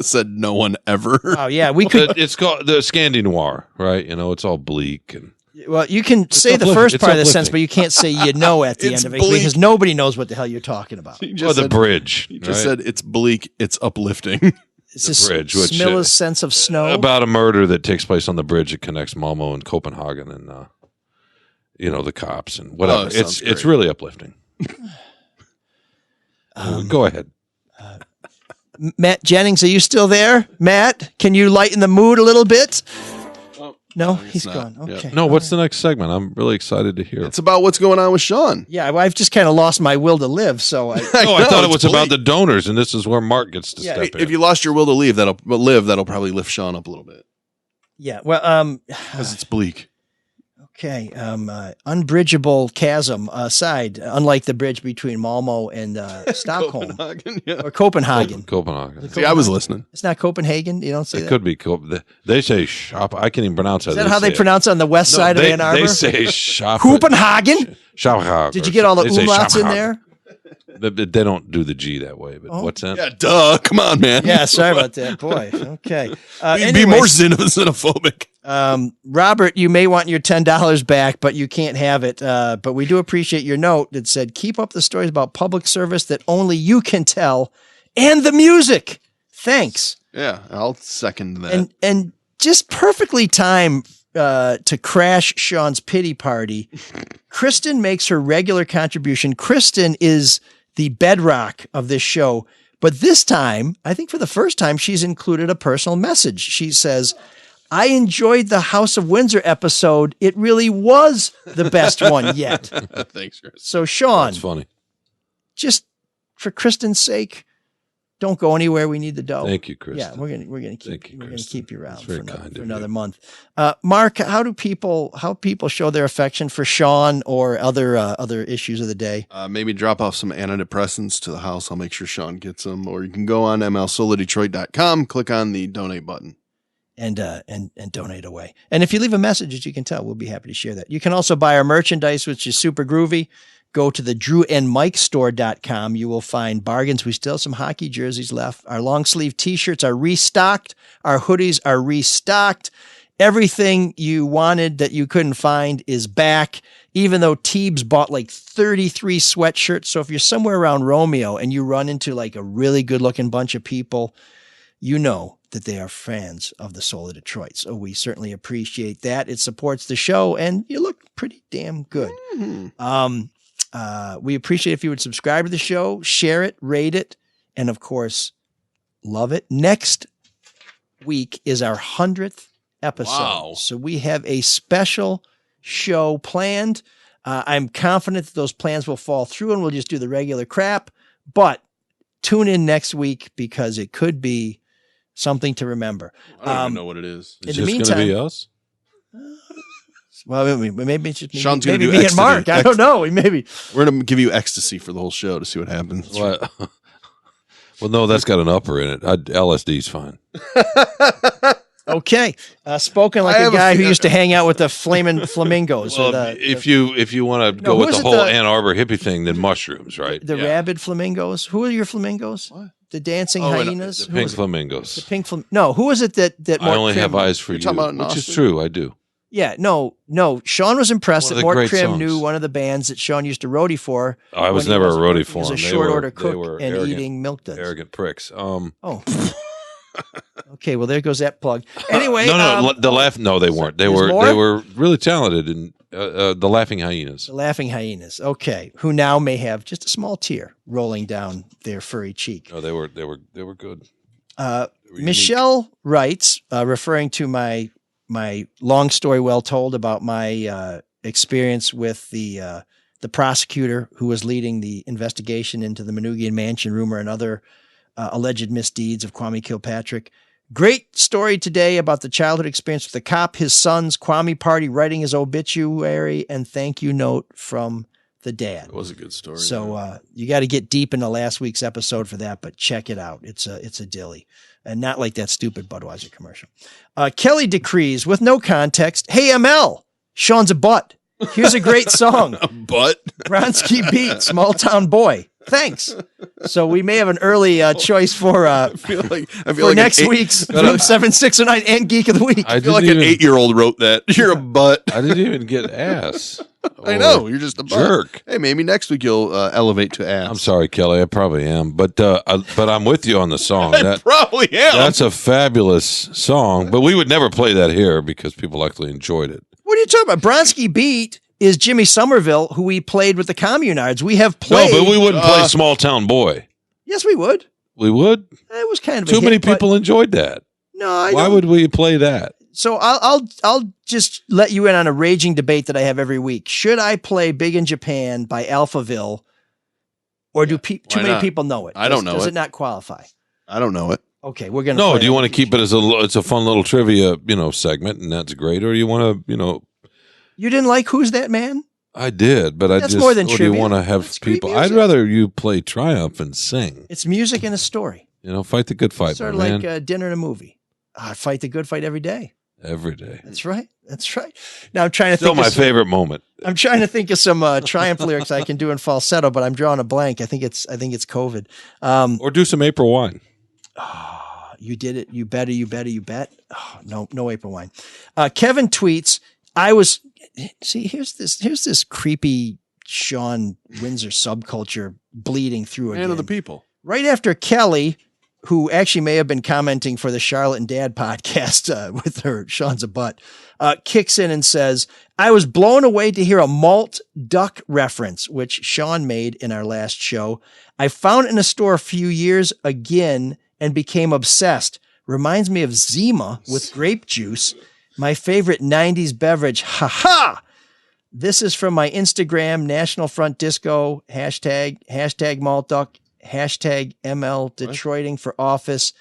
Speaker 9: said no one ever.
Speaker 4: Oh yeah, we could.
Speaker 7: It's called the Scandi Noir, right? It's all bleak and.
Speaker 4: Well, you can say the first part of the sentence, but you can't say at the end of it because nobody knows what the hell you're talking about.
Speaker 7: The bridge.
Speaker 9: You just said it's bleak. It's uplifting.
Speaker 4: It's the bridge, Smilla's sense of snow.
Speaker 7: About a murder that takes place on the bridge that connects Malmo and Copenhagen, and the cops and whatever. It's really uplifting. Go ahead.
Speaker 4: Matt Jennings, are you still there? Matt, can you lighten the mood a little bit? No, he's gone. Okay.
Speaker 7: No, what's the next segment? I'm really excited to hear.
Speaker 9: It's about what's going on with Sean.
Speaker 4: Yeah, I've just kind of lost my will to live. So I
Speaker 7: thought it was about the donors, and this is where Mark gets to step in.
Speaker 9: If you lost your will to leave, that'll probably lift Sean up a little bit.
Speaker 4: Yeah, well,
Speaker 9: because it's bleak.
Speaker 4: Okay, unbridgeable chasm aside, unlike the bridge between Malmo and Stockholm or Copenhagen.
Speaker 7: Copenhagen.
Speaker 9: See, I was listening.
Speaker 4: It's not Copenhagen. You don't say
Speaker 7: it
Speaker 4: that.
Speaker 7: Could be. They say shop. I can't even pronounce that.
Speaker 4: Is that how they pronounce it on the west side of Ann Arbor?
Speaker 7: They say shop.
Speaker 4: Copenhagen.
Speaker 7: Shop.
Speaker 4: Did you get all the umlauts in there?
Speaker 7: They don't do the G that way, but what's that?
Speaker 9: Yeah, duh. Come on, man.
Speaker 4: Yeah, sorry about that. Boy, okay.
Speaker 9: Be more xenophobic.
Speaker 4: Robert, you may want your $10 back, but you can't have it. But we do appreciate your note that said, keep up the stories about public service that only you can tell and the music. Thanks.
Speaker 9: Yeah, I'll second that.
Speaker 4: And just perfectly timed to crash Sean's pity party. Kristen makes her regular contribution. Kristen is the bedrock of this show. But this time, I think for the first time, she's included a personal message. She says, I enjoyed the House of Windsor episode. It really was the best one yet.
Speaker 9: Thanks, Chris.
Speaker 4: So, Sean,
Speaker 7: that's funny.
Speaker 4: Just for Kristen's sake, Don't go anywhere. We need the dough.
Speaker 7: Thank you, Chris.
Speaker 4: Yeah, we're gonna keep you around for another month. Mark, how people show their affection for Sean or other issues of the day?
Speaker 9: Maybe drop off some antidepressants to the house. I'll make sure Sean gets them. Or you can go on mlsolodetroit.com, click on the donate button.
Speaker 4: And donate away. And if you leave a message, as you can tell, we'll be happy to share that. You can also buy our merchandise, which is super groovy. Go to the drewandmikestore.com. You will find bargains. We still have some hockey jerseys left. Our long sleeve t-shirts are restocked. Our hoodies are restocked. Everything you wanted that you couldn't find is back, even though Teebs bought like 33 sweatshirts. So if you're somewhere around Romeo and you run into like a really good looking bunch of people, you know that they are fans of the Soul of Detroit. So we certainly appreciate that. It supports the show and you look pretty damn good. Mm-hmm. We appreciate if you would subscribe to the show, share it, rate it, and of course, love it. Next week is our 100th episode. Wow. So we have a special show planned. I'm confident that those plans will fall through and we'll just do the regular crap, but tune in next week because it could be something to remember.
Speaker 9: I don't even know what it is.
Speaker 7: In the meantime, going to be us?
Speaker 4: Well, maybe it's just
Speaker 9: Sean's
Speaker 4: maybe
Speaker 9: gonna do
Speaker 4: me and Mark. I don't know. Maybe
Speaker 9: we're going to give you ecstasy for the whole show to see what happens.
Speaker 7: What? Well, no, that's got an upper in it. LSD's fine.
Speaker 4: Okay, spoken like a guy who used to hang out with the flaming flamingos.
Speaker 7: Well, if you want to go with the whole Ann Arbor hippie thing, then mushrooms, right?
Speaker 4: The rabid flamingos. Who are your flamingos? What? The dancing hyenas.
Speaker 7: The pink flamingos.
Speaker 4: The pink No, who was it that
Speaker 7: I only have eyes for you, which is true. I do.
Speaker 4: Yeah, no. Sean was impressed that Mort Krim knew one of the bands that Sean used to roadie for.
Speaker 7: Oh, I was never a roadie for him.
Speaker 4: He was a short order cook and eating milk duds.
Speaker 7: Arrogant pricks.
Speaker 4: Okay, well there goes that plug. Anyway,
Speaker 7: the laugh. No, they weren't. They were really talented in the Laughing Hyenas.
Speaker 4: The Laughing Hyenas. Okay, who now may have just a small tear rolling down their furry cheek.
Speaker 7: Oh, they were good.
Speaker 4: Michelle writes, referring to my long story well told about my experience with the prosecutor who was leading the investigation into the Manoogian Mansion rumor and other alleged misdeeds of Kwame Kilpatrick. Great story today about the childhood experience with the cop, his son's Kwame party, writing his obituary, and thank you note from the dad.
Speaker 9: It was a good story.
Speaker 4: So you got to get deep into last week's episode for that, but check it out. It's a dilly. And not like that stupid Budweiser commercial. Kelly decrees with no context. Hey, ML, Sean's a butt. Here's a great song.
Speaker 9: A butt?
Speaker 4: Bronsky beat, Small Town Boy. Thanks. So we may have an early choice for next week's Group 7, 6, or 9 and Geek of the Week.
Speaker 9: I feel like an 8-year-old wrote that. You're a butt.
Speaker 7: I didn't even get ass.
Speaker 9: I know. You're just a butt.
Speaker 7: Jerk.
Speaker 9: Hey, maybe next week you'll elevate to ass.
Speaker 7: I'm sorry, Kelly. I probably am. But I'm with you on the song.
Speaker 9: I probably am.
Speaker 7: That's a fabulous song. But we would never play that here because people actually enjoyed it.
Speaker 4: What are you talking about? Bronsky Beat is Jimmy Somerville, who we played with the Communards. We have played.
Speaker 7: No, but we wouldn't play Small Town Boy.
Speaker 4: Yes, we would.
Speaker 7: We would?
Speaker 4: It was kind of
Speaker 7: too many people enjoyed that.
Speaker 4: No,
Speaker 7: why would we play that?
Speaker 4: So I'll just let you in on a raging debate that I have every week. Should I play Big in Japan by Alphaville, or do too many people know it?
Speaker 9: I don't know.
Speaker 4: Does it not qualify?
Speaker 9: I don't know it.
Speaker 4: Okay, we're gonna.
Speaker 7: No, do you want to keep it as it's a fun little trivia, segment, and that's great, or you want to,
Speaker 4: You didn't like Who's That Man?
Speaker 7: I did, but
Speaker 4: that's more than trivia.
Speaker 7: Do you want to have people? I'd rather you play Triumph and sing.
Speaker 4: It's music and a story.
Speaker 7: Fight the good fight,
Speaker 4: sort of
Speaker 7: man.
Speaker 4: like dinner and a movie. I fight the good fight every day.
Speaker 7: Every day.
Speaker 4: That's right. Now I'm trying to
Speaker 7: think. Still my favorite moment.
Speaker 4: I'm trying to think of some Triumph lyrics I can do in falsetto, but I'm drawing a blank. I think it's COVID.
Speaker 7: Or do some April Wine.
Speaker 4: Oh, you did it. You better. You bet. Oh, no April Wine. Kevin tweets. Here's this creepy Sean Windsor subculture bleeding through again.
Speaker 9: Man of the people.
Speaker 4: Right after Kelly, who actually may have been commenting for the Charlotte and Dad podcast with her Sean's a butt, kicks in and says, I was blown away to hear a malt duck reference, which Sean made in our last show. I found it in a store a few years again and became obsessed. Reminds me of Zima with grape juice. My favorite 90s beverage. Ha ha! This is from my Instagram, National Front Disco, hashtag malt duck. Hashtag ML Detroiting for office.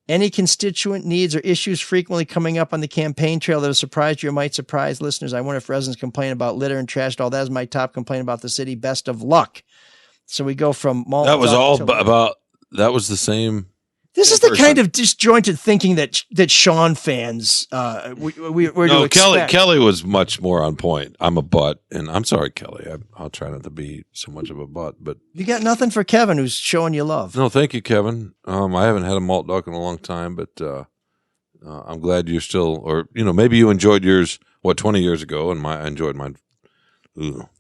Speaker 4: Any constituent needs or issues frequently coming up on the campaign trail that have surprised you or might surprise listeners? I wonder if residents complain about litter and trash. All that is my top complaint about the city. Best of luck. So we go from malt.
Speaker 7: That was all about. That was the same.
Speaker 4: This is the kind of disjointed thinking that Sean fans we're to expect.
Speaker 7: Kelly was much more on point. I'm a butt, and I'm sorry, Kelly. I'll try not to be so much of a butt, but
Speaker 4: you got nothing for Kevin, who's showing you love.
Speaker 7: No, thank you, Kevin. I haven't had a malt duck in a long time, but I'm glad you're still, or maybe you enjoyed yours 20 years ago, and I enjoyed mine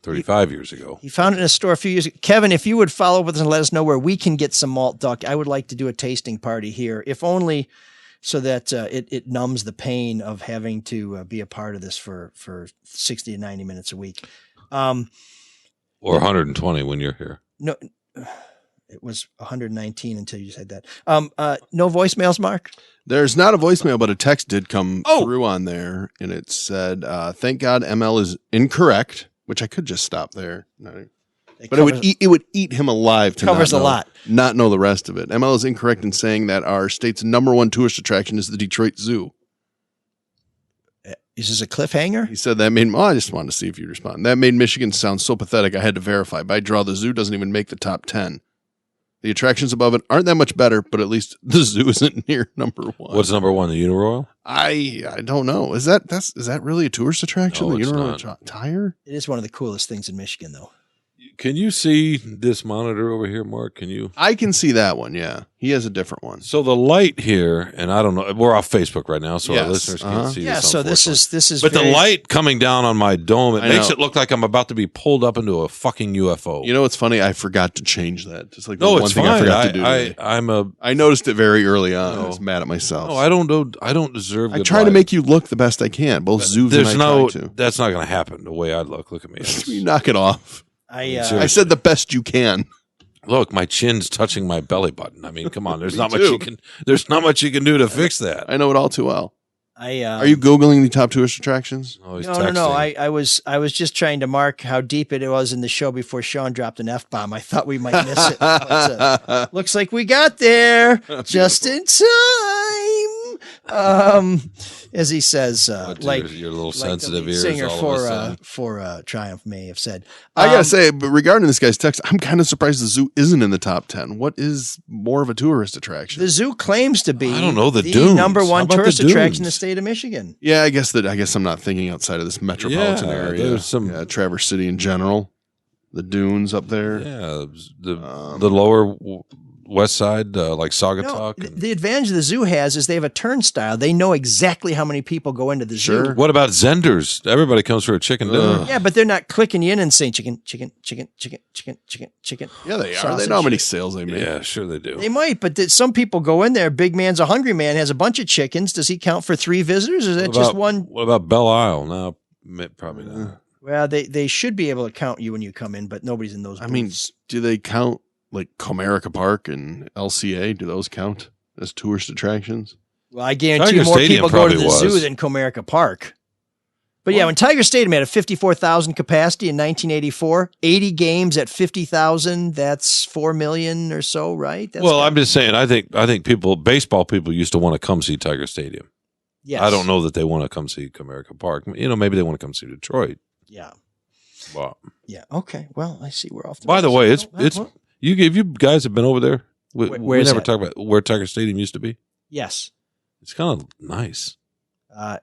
Speaker 7: 35 years ago.
Speaker 4: He found it in a store a few years ago. Kevin, if you would follow up with us and let us know where we can get some malt duck, I would like to do a tasting party here, if only so that it numbs the pain of having to be a part of this for 60 to 90 minutes a week.
Speaker 7: Or 120 when you're here.
Speaker 4: No, it was 119 until you said that. No voicemails, Mark?
Speaker 9: There's not a voicemail, but a text did come through on there, and it said, thank God ML is incorrect, which I could just stop there. But it would eat him alive to not know the rest of it. ML is incorrect in saying that our state's number one tourist attraction is the Detroit Zoo.
Speaker 4: Is this a cliffhanger?
Speaker 9: He said that made, I just wanted to see if you'd respond. That made Michigan sound so pathetic, I had to verify. By draw, the zoo doesn't even make the top 10. The attractions above it aren't that much better, but at least the zoo isn't near number one.
Speaker 7: What's number one? The Uniroyal?
Speaker 9: I don't know. Is that really a tourist attraction?
Speaker 7: No,
Speaker 9: the
Speaker 7: it's
Speaker 9: Uniroyal tire?
Speaker 4: It is one of the coolest things in Michigan, though.
Speaker 7: Can you see this monitor over here, Mark? Can you?
Speaker 9: I can see that one, yeah. He has a different one.
Speaker 7: So the light here, and I don't know, we're off Facebook right now, so our listeners can't see this.
Speaker 4: Yeah, so this is
Speaker 7: But the light coming down on my dome, it makes it look like I'm about to be pulled up into a fucking UFO.
Speaker 9: You know what's funny? I forgot to change that. Just like
Speaker 7: one
Speaker 9: thing
Speaker 7: fine.
Speaker 9: I forgot to do today.
Speaker 7: I
Speaker 9: noticed it very early on. I was mad at myself.
Speaker 7: No, I don't deserve
Speaker 9: I try to make you look the best I can. Both zoos and I try to.
Speaker 7: That's not going to happen the way I look. Look at me.
Speaker 9: You knock it off.
Speaker 4: I
Speaker 9: said the best you can.
Speaker 7: Look, my chin's touching my belly button. I mean, come on. There's not much you can do to fix that.
Speaker 9: I know it all too well.
Speaker 4: Are
Speaker 9: you Googling the top tourist attractions?
Speaker 7: Oh,
Speaker 4: No. I was just trying to mark how deep it was in the show before Sean dropped an F-bomb. I thought we might miss it. But, looks like we got there just in time. As he says, like
Speaker 7: your little
Speaker 4: like
Speaker 7: sensitive
Speaker 4: the
Speaker 7: ears
Speaker 4: singer
Speaker 7: all of a sudden.
Speaker 4: for Triumph may have said.
Speaker 9: I gotta say, but regarding this guy's text, I'm kind of surprised the zoo isn't in the top 10. What is more of a tourist attraction?
Speaker 4: The zoo claims to be
Speaker 7: I don't know, the dunes.
Speaker 4: number one
Speaker 7: How about
Speaker 4: tourist
Speaker 7: the dunes?
Speaker 4: attraction in the state of Michigan.
Speaker 9: Yeah, I guess I'm not thinking outside of this metropolitan
Speaker 7: Yeah,
Speaker 9: area.
Speaker 7: there's some
Speaker 9: Traverse City in general, the dunes up there.
Speaker 7: Yeah, the lower west side, like Saugatuck.
Speaker 4: The advantage the zoo has is they have a turnstile. They know exactly how many people go into the zoo.
Speaker 7: What about Zenders? Everybody comes for a chicken dinner.
Speaker 4: Yeah, but they're not clicking you in and saying chicken.
Speaker 9: Yeah, they are. They know how many sales they make.
Speaker 7: Yeah, sure they do.
Speaker 4: They might, but some people go in there. Big man's a hungry man, has a bunch of chickens. Does he count for 3 visitors, or is that just one?
Speaker 7: What about Belle Isle? No, probably not.
Speaker 4: Well, they should be able to count you when you come in, but nobody's in those booths.
Speaker 9: I mean, do they count like Comerica Park and LCA? Do those count as tourist attractions?
Speaker 4: Well, I guarantee you more people go to the zoo than Comerica Park. But yeah, when Tiger Stadium had a 54,000 capacity in 1984, 80 games at 50,000, that's 4 million or so, right?
Speaker 7: I'm just saying, I think baseball people used to want to come see Tiger Stadium.
Speaker 4: Yes.
Speaker 7: I don't know that they want to come see Comerica Park. Maybe they want to come see Detroit.
Speaker 4: Yeah.
Speaker 7: Wow.
Speaker 4: Yeah. Okay. Well, I see we're off.
Speaker 7: By the way, it's if you guys have been over there, we never talk about where Tiger Stadium used to be.
Speaker 4: Yes.
Speaker 7: It's kind of nice.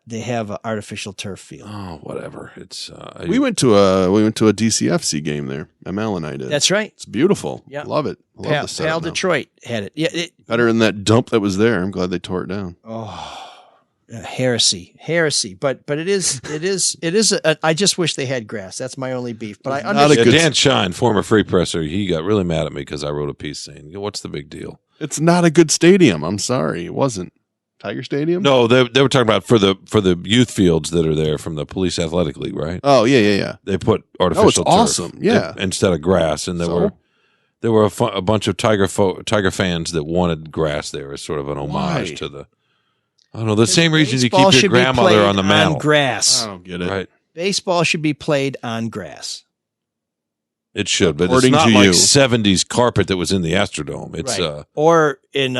Speaker 4: They have an artificial turf field.
Speaker 7: Oh, whatever. It's
Speaker 9: we went to a DCFC game there. ML and I did.
Speaker 4: That's right.
Speaker 9: It's beautiful.
Speaker 4: Yeah.
Speaker 9: Love it. Love the setup now.
Speaker 4: Detroit had it. Yeah.
Speaker 9: Better than that dump that was there. I'm glad they tore it down.
Speaker 4: Oh. Heresy, but it is. I just wish they had grass. That's my only beef. But I understand.
Speaker 7: Dan Shine, former Free Presser, he got really mad at me because I wrote a piece saying, "What's the big deal?"
Speaker 9: It's not a good stadium. I'm sorry, it wasn't. Tiger Stadium?
Speaker 7: No, they were talking about for the youth fields that are there from the Police Athletic League, right?
Speaker 9: Oh yeah.
Speaker 7: They put artificial turf
Speaker 9: awesome. Yeah,
Speaker 7: instead of grass, and there were a bunch of Tiger fans that wanted grass there as sort of an homage to the. I don't know, the same reasons you keep your grandmother on the mantle.
Speaker 4: Grass.
Speaker 9: I don't get it.
Speaker 7: Right.
Speaker 4: Baseball should be played on grass.
Speaker 7: It should, but
Speaker 9: According
Speaker 7: it's not
Speaker 9: to
Speaker 7: like
Speaker 9: you.
Speaker 7: 70s carpet that was in the Astrodome. It's
Speaker 4: or in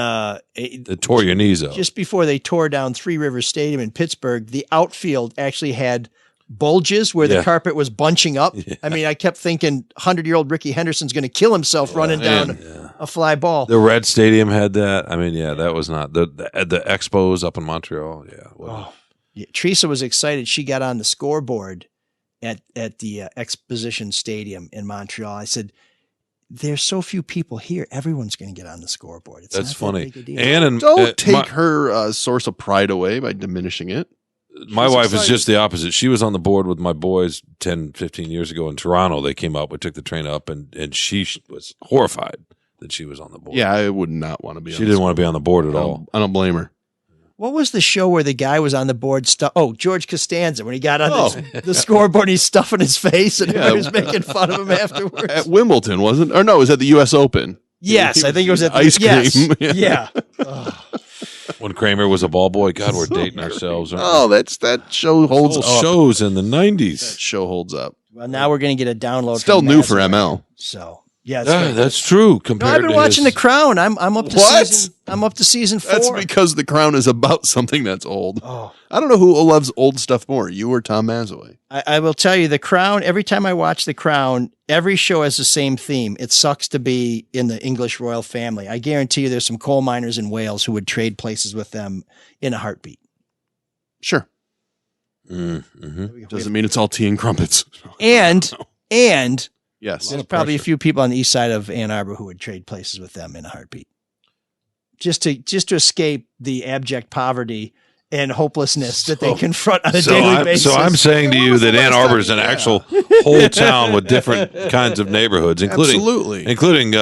Speaker 7: it tore your knees out.
Speaker 4: just before they tore down Three Rivers Stadium in Pittsburgh, the outfield actually had bulges where the carpet was bunching up. I mean, I kept thinking 100-year-old Ricky Henderson's going to kill himself running down a fly ball.
Speaker 7: The Red Stadium had that. I mean, that was not the Expos up in Montreal.
Speaker 4: Teresa was excited. She got on the scoreboard at the Exposition Stadium in Montreal. I said, "There's so few people here. Everyone's going to get on the scoreboard." It's
Speaker 7: That's
Speaker 4: not
Speaker 7: funny.
Speaker 4: That big a deal.
Speaker 7: And
Speaker 9: Don't take her source of pride away by diminishing it.
Speaker 7: My wife is just the opposite. She was on the board with my boys 10, 15 years ago in Toronto. They came up. We took the train up, and she was horrified that she was on the board.
Speaker 9: Yeah, I would not want to be.
Speaker 7: She didn't want to be on the board at all.
Speaker 9: I don't blame her.
Speaker 4: What was the show where the guy was on the board? George Costanza, when he got on the scoreboard, he's stuffing his face, and everybody was making fun of him afterwards.
Speaker 9: At Wimbledon, wasn't? Or no, it was at the U.S. Open.
Speaker 4: Yes, I think it was at the
Speaker 9: ice cream.
Speaker 4: Yes. Yeah.
Speaker 7: When Kramer was a ball boy, God, we're dating ourselves.
Speaker 9: Oh, that show holds up.
Speaker 7: Shows in the 90s.
Speaker 9: That show holds up.
Speaker 4: Well, now we're going to get a download.
Speaker 9: Still
Speaker 4: from
Speaker 9: new for
Speaker 4: Nazareth.
Speaker 9: ML.
Speaker 4: So yeah,
Speaker 7: That's true. Compared
Speaker 4: I've been
Speaker 7: to
Speaker 4: watching
Speaker 7: his-
Speaker 4: The Crown. I'm up to
Speaker 9: What?
Speaker 4: season 4.
Speaker 9: That's because The Crown is about something that's old.
Speaker 4: Oh.
Speaker 9: I don't know who loves old stuff more, you or Tom Mazaway.
Speaker 4: I will tell you, The Crown, every time I watch The Crown, every show has the same theme. It sucks to be in the English royal family. I guarantee you there's some coal miners in Wales who would trade places with them in a heartbeat.
Speaker 9: Sure. Doesn't mean it's all tea and crumpets.
Speaker 4: And
Speaker 9: yes,
Speaker 4: there's probably a few people on the east side of Ann Arbor who would trade places with them in a heartbeat. Just to escape the abject poverty and hopelessness that they confront on a daily basis.
Speaker 7: So I'm saying to you that Ann Arbor is an actual whole town with different kinds of neighborhoods, including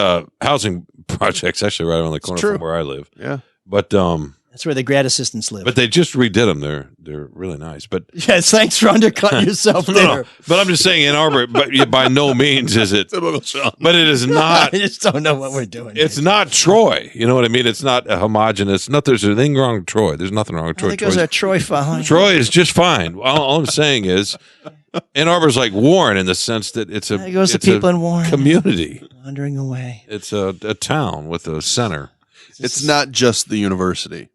Speaker 7: housing projects actually right around the corner from where I live.
Speaker 9: Yeah.
Speaker 7: But
Speaker 4: that's where the grad assistants live.
Speaker 7: But they just redid them. They're really nice. But
Speaker 4: yes, thanks for undercutting yourself there.
Speaker 7: No. But I'm just saying Ann Arbor, but by no means is it. But it is not.
Speaker 4: I just don't know what we're doing.
Speaker 7: It's not Troy. You know what I mean? It's not a homogenous. There's anything wrong with Troy. There's nothing wrong with Troy.
Speaker 4: I think it was a Troy following.
Speaker 7: Troy is just fine. All I'm saying is Ann Arbor's like Warren in the sense that it's a.
Speaker 4: There goes the people in Warren.
Speaker 7: Community.
Speaker 4: Wandering away.
Speaker 7: It's a town with a center.
Speaker 9: It's not just the university.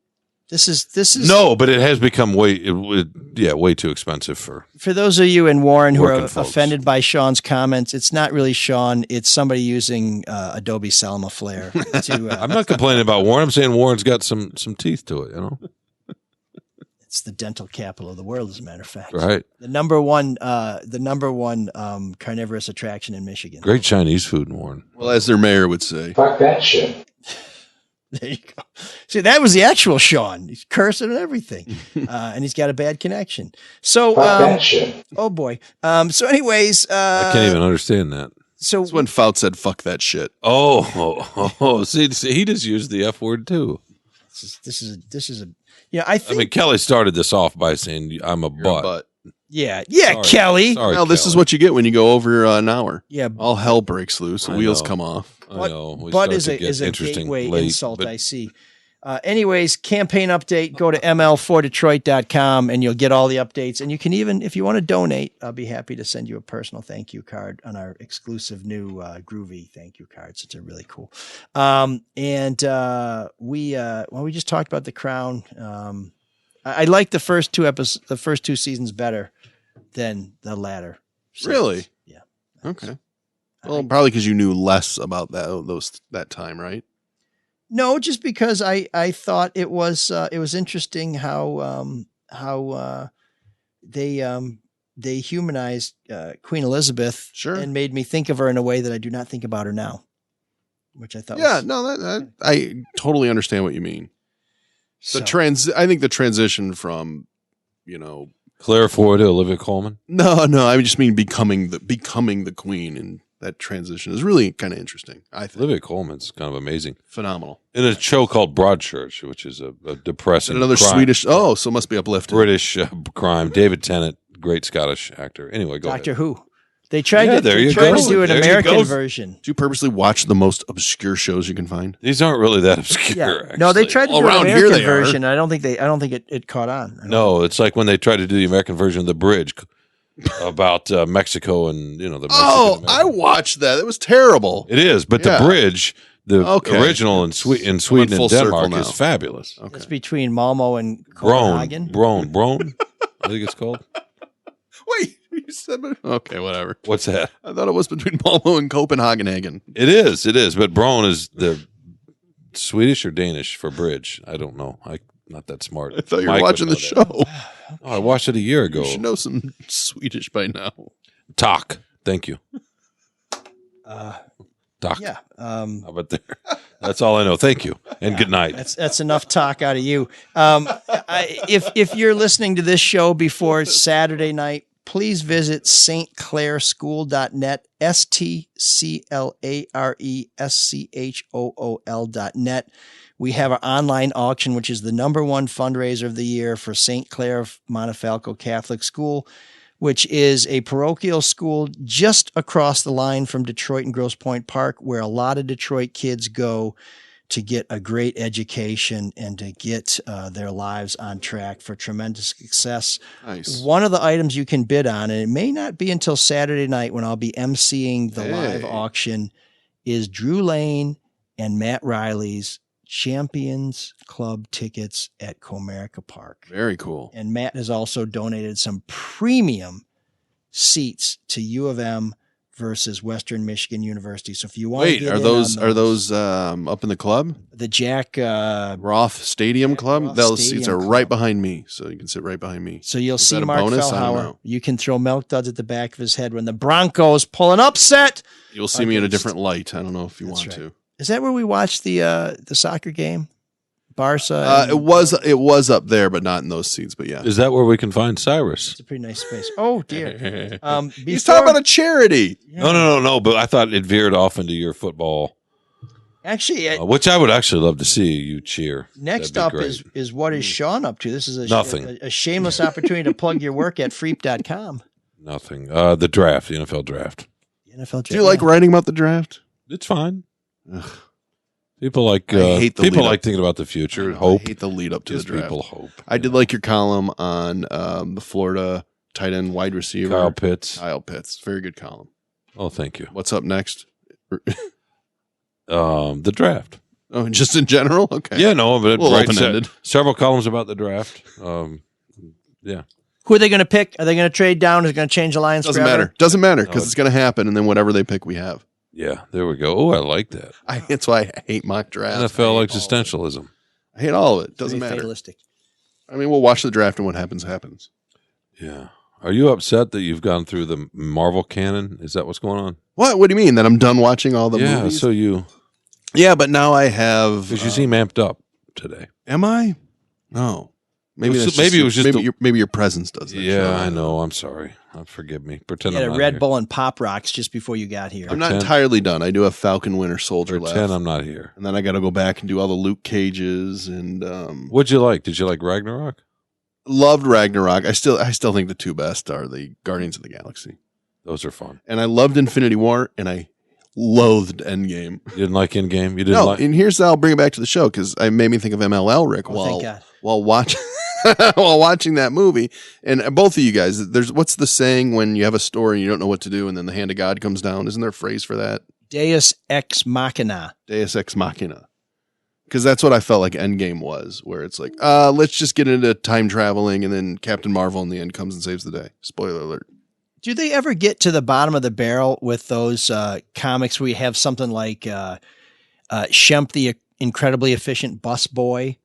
Speaker 4: This is
Speaker 7: no, but it has become way too expensive for
Speaker 4: those of you in Warren who are
Speaker 7: working folks.
Speaker 4: offended by Sean's comments. It's not really Sean. It's somebody using Adobe Selma Flare.
Speaker 7: I'm not complaining about Warren. I'm saying Warren's got some teeth to it. You know,
Speaker 4: it's the dental capital of the world, as a matter of fact.
Speaker 7: Right.
Speaker 4: The number one carnivorous attraction in Michigan.
Speaker 7: Great Chinese food in Warren.
Speaker 9: Well, as their mayor would say,
Speaker 6: Fuck that shit.
Speaker 4: There you go. See, that was the actual Sean. He's cursing and everything. And he's got a bad connection. So,
Speaker 6: that shit.
Speaker 4: Oh boy. So anyways,
Speaker 7: I can't even understand that.
Speaker 4: So
Speaker 9: that's when Fout said, fuck that shit.
Speaker 7: See, he just used the F word too.
Speaker 4: This is a, I think
Speaker 7: Kelly started this off by saying, I'm a butt.
Speaker 4: Yeah,
Speaker 7: Sorry.
Speaker 4: Kelly.
Speaker 7: Sorry,
Speaker 9: Well, this
Speaker 7: Kelly.
Speaker 9: is what you get when you go over an hour.
Speaker 4: Yeah.
Speaker 9: All hell breaks loose. The
Speaker 7: I
Speaker 9: wheels
Speaker 7: know.
Speaker 9: come off.
Speaker 7: I know. We
Speaker 4: But
Speaker 7: start
Speaker 4: is
Speaker 7: to
Speaker 4: a
Speaker 7: get interesting
Speaker 4: gateway
Speaker 7: late,
Speaker 4: insult,
Speaker 7: but
Speaker 4: I see. Anyways, campaign update, go to ml4detroit.com and you'll get all the updates. And you can even, if you want to donate, I'll be happy to send you a personal thank you card on our exclusive new groovy thank you cards. It's really cool. We just talked about The Crown. I like the first two seasons better than the latter.
Speaker 9: Really?
Speaker 4: Yeah.
Speaker 9: Okay. Well, probably because you knew less about that time, right?
Speaker 4: No, just because I thought it was interesting how they humanized Queen Elizabeth, and made me think of her in a way that I do not think about her now, which I thought.
Speaker 9: Yeah, no, I totally understand what you mean. I think the transition from,
Speaker 7: Claire Foy to Olivia Colman.
Speaker 9: No, I just mean becoming the queen, and that transition is really kind of interesting. I think
Speaker 7: Olivia Colman's kind of amazing,
Speaker 9: phenomenal.
Speaker 7: In a show called Broadchurch, which is a depressing,
Speaker 9: And another
Speaker 7: crime.
Speaker 9: Swedish. Oh, so it must be uplifting.
Speaker 7: British crime. David Tennant, great Scottish actor. Anyway, go
Speaker 4: Doctor
Speaker 7: ahead.
Speaker 4: Who. They tried to
Speaker 7: there you
Speaker 4: to
Speaker 7: go.
Speaker 4: do an
Speaker 7: There you
Speaker 4: American
Speaker 7: go.
Speaker 4: version.
Speaker 9: Do you purposely watch the most obscure shows you can find?
Speaker 7: These aren't really that obscure.
Speaker 4: Yeah. No, they tried to do an
Speaker 9: around here
Speaker 4: American
Speaker 9: they are.
Speaker 4: version. I don't think it caught on.
Speaker 7: No, it's like when they tried to do the American version of The Bridge. about Mexico and the.
Speaker 9: Oh, I watched that. It was terrible.
Speaker 7: It is, but the bridge, the original in Sweden and Denmark is fabulous.
Speaker 9: Okay.
Speaker 4: It's between Malmo and Copenhagen.
Speaker 7: Brone. I think it's called.
Speaker 9: Wait, you said okay, whatever.
Speaker 7: What's that?
Speaker 9: I thought it was between Malmo and Copenhagen.
Speaker 7: It is, but Brone is the Swedish or Danish for bridge. I don't know. Not that smart.
Speaker 9: I thought you were
Speaker 7: Mike
Speaker 9: watching the
Speaker 7: would
Speaker 9: show.
Speaker 7: know that. Oh, I watched it a year ago.
Speaker 9: You should know some Swedish by now.
Speaker 7: Talk. Thank you. Talk.
Speaker 4: Yeah.
Speaker 7: How about there? That's all I know. Thank you, and good night.
Speaker 4: That's enough talk out of you. If you're listening to this show before Saturday night, please visit stclareschool.net, stclareschool.net. We have our online auction, which is the #1 fundraiser of the year for St. Clair Montefalco Catholic School, which is a parochial school just across the line from Detroit and Grosse Pointe Park, where a lot of Detroit kids go to get a great education and to get their lives on track for tremendous success.
Speaker 9: Nice.
Speaker 4: One of the items you can bid on, and it may not be until Saturday night when I'll be emceeing the live auction, is Drew Lane and Matt Riley's Champions Club tickets at Comerica Park.
Speaker 9: Very cool.
Speaker 4: And Matt has also donated some premium seats to U of M versus Western Michigan University. So if you want to get
Speaker 9: are those up in the club?
Speaker 4: The Jack
Speaker 9: Roth Stadium Club?
Speaker 4: Roth
Speaker 9: Those
Speaker 4: Stadium
Speaker 9: seats are
Speaker 4: Club.
Speaker 9: right behind me, so you can sit right behind me.
Speaker 4: So you'll
Speaker 9: Is
Speaker 4: see
Speaker 9: that a
Speaker 4: Mark
Speaker 9: bonus? I don't
Speaker 4: Fellhauer.
Speaker 9: know.
Speaker 4: You can throw milk duds at the back of his head when the Broncos pull an upset.
Speaker 9: You'll see me in a
Speaker 4: against-
Speaker 9: different light. I don't know if you want to.
Speaker 4: Is that where we watched the soccer game? Barca.
Speaker 9: It was up there, but not in those seats. But yeah,
Speaker 7: Is that where we can find Cyrus?
Speaker 4: It's a pretty nice space. Oh dear.
Speaker 9: he's talking about a charity.
Speaker 7: No. But I thought it veered off into your football,
Speaker 4: Actually,
Speaker 7: which I would actually love to see you cheer.
Speaker 4: next
Speaker 7: That'd
Speaker 4: up
Speaker 7: be great.
Speaker 4: is what is Sean up to? This is
Speaker 7: Nothing.
Speaker 4: a shameless opportunity to plug your work at freep.com.
Speaker 7: Nothing. The draft, the NFL draft.
Speaker 4: NFL
Speaker 9: Do you like writing about the draft?
Speaker 7: It's fine. People like
Speaker 9: I hate the
Speaker 7: people
Speaker 9: lead up.
Speaker 7: like thinking about the future. Hope.
Speaker 9: I hate the lead up to
Speaker 7: Gives
Speaker 9: the draft.
Speaker 7: people hope.
Speaker 9: I did like your column on the Florida tight end wide receiver
Speaker 7: Kyle Pitts.
Speaker 9: Very good column.
Speaker 7: Oh, thank you.
Speaker 9: What's up next?
Speaker 7: The draft.
Speaker 9: Oh, just in general? Okay.
Speaker 7: Yeah, no, but
Speaker 9: A little
Speaker 7: writes
Speaker 9: open-ended.
Speaker 7: several columns about the draft. Yeah.
Speaker 4: Who are they going to pick? Are they going to trade down? Is it going to change the lines?
Speaker 9: Doesn't
Speaker 4: forever?
Speaker 9: matter. Doesn't matter because
Speaker 7: No.
Speaker 9: it's going to happen, and then whatever they pick, we have.
Speaker 7: Yeah, there we go. Oh, I like that.
Speaker 9: That's why I hate mock drafts.
Speaker 7: NFL existentialism.
Speaker 9: I hate all of it. Doesn't
Speaker 4: Very
Speaker 9: matter.
Speaker 4: fatalistic.
Speaker 9: I mean, we'll watch the draft, and what happens, happens.
Speaker 7: Yeah. Are you upset that you've gone through the Marvel canon? Is that what's going on?
Speaker 9: What? What do you mean? That I'm done watching all the movies?
Speaker 7: So you.
Speaker 9: Yeah, but now I have.
Speaker 7: Because you seem amped up today.
Speaker 9: Am I? No. Maybe
Speaker 7: It was-
Speaker 9: that's
Speaker 7: maybe it was just
Speaker 9: maybe your presence does that.
Speaker 7: Yeah, I know. I'm sorry. Forgive me. Pretend
Speaker 4: You had
Speaker 7: I'm
Speaker 4: a
Speaker 7: not
Speaker 4: Red
Speaker 7: here.
Speaker 4: Bull and Pop Rocks just before you got here.
Speaker 9: I'm not entirely done. I do have Falcon Winter Soldier left.
Speaker 7: Pretend I'm not here.
Speaker 9: And then I got to go back and do all the Luke Cages and
Speaker 7: What'd you like? Did you like Ragnarok?
Speaker 9: loved Ragnarok. I still think the two best are the Guardians of the Galaxy.
Speaker 7: Those are fun.
Speaker 9: And I loved Infinity War, and I loathed Endgame.
Speaker 7: You didn't like Endgame? You didn't
Speaker 9: No,
Speaker 7: like
Speaker 9: and here's I'll bring it back to the show because it made me think of MLL Rick
Speaker 4: thank God.
Speaker 9: while watching while watching that movie. And both of you guys, there's what's the saying when you have a story and you don't know what to do, and then the hand of God comes down? Isn't there a phrase for that?
Speaker 4: Deus ex machina.
Speaker 9: Deus ex machina. Because that's what I felt like Endgame was, where it's like, let's just get into time traveling, and then Captain Marvel in the end comes and saves the day. Spoiler alert.
Speaker 4: Do they ever get to the bottom of the barrel with those comics where you have something like Shemp the Incredibly Efficient Bus Boy?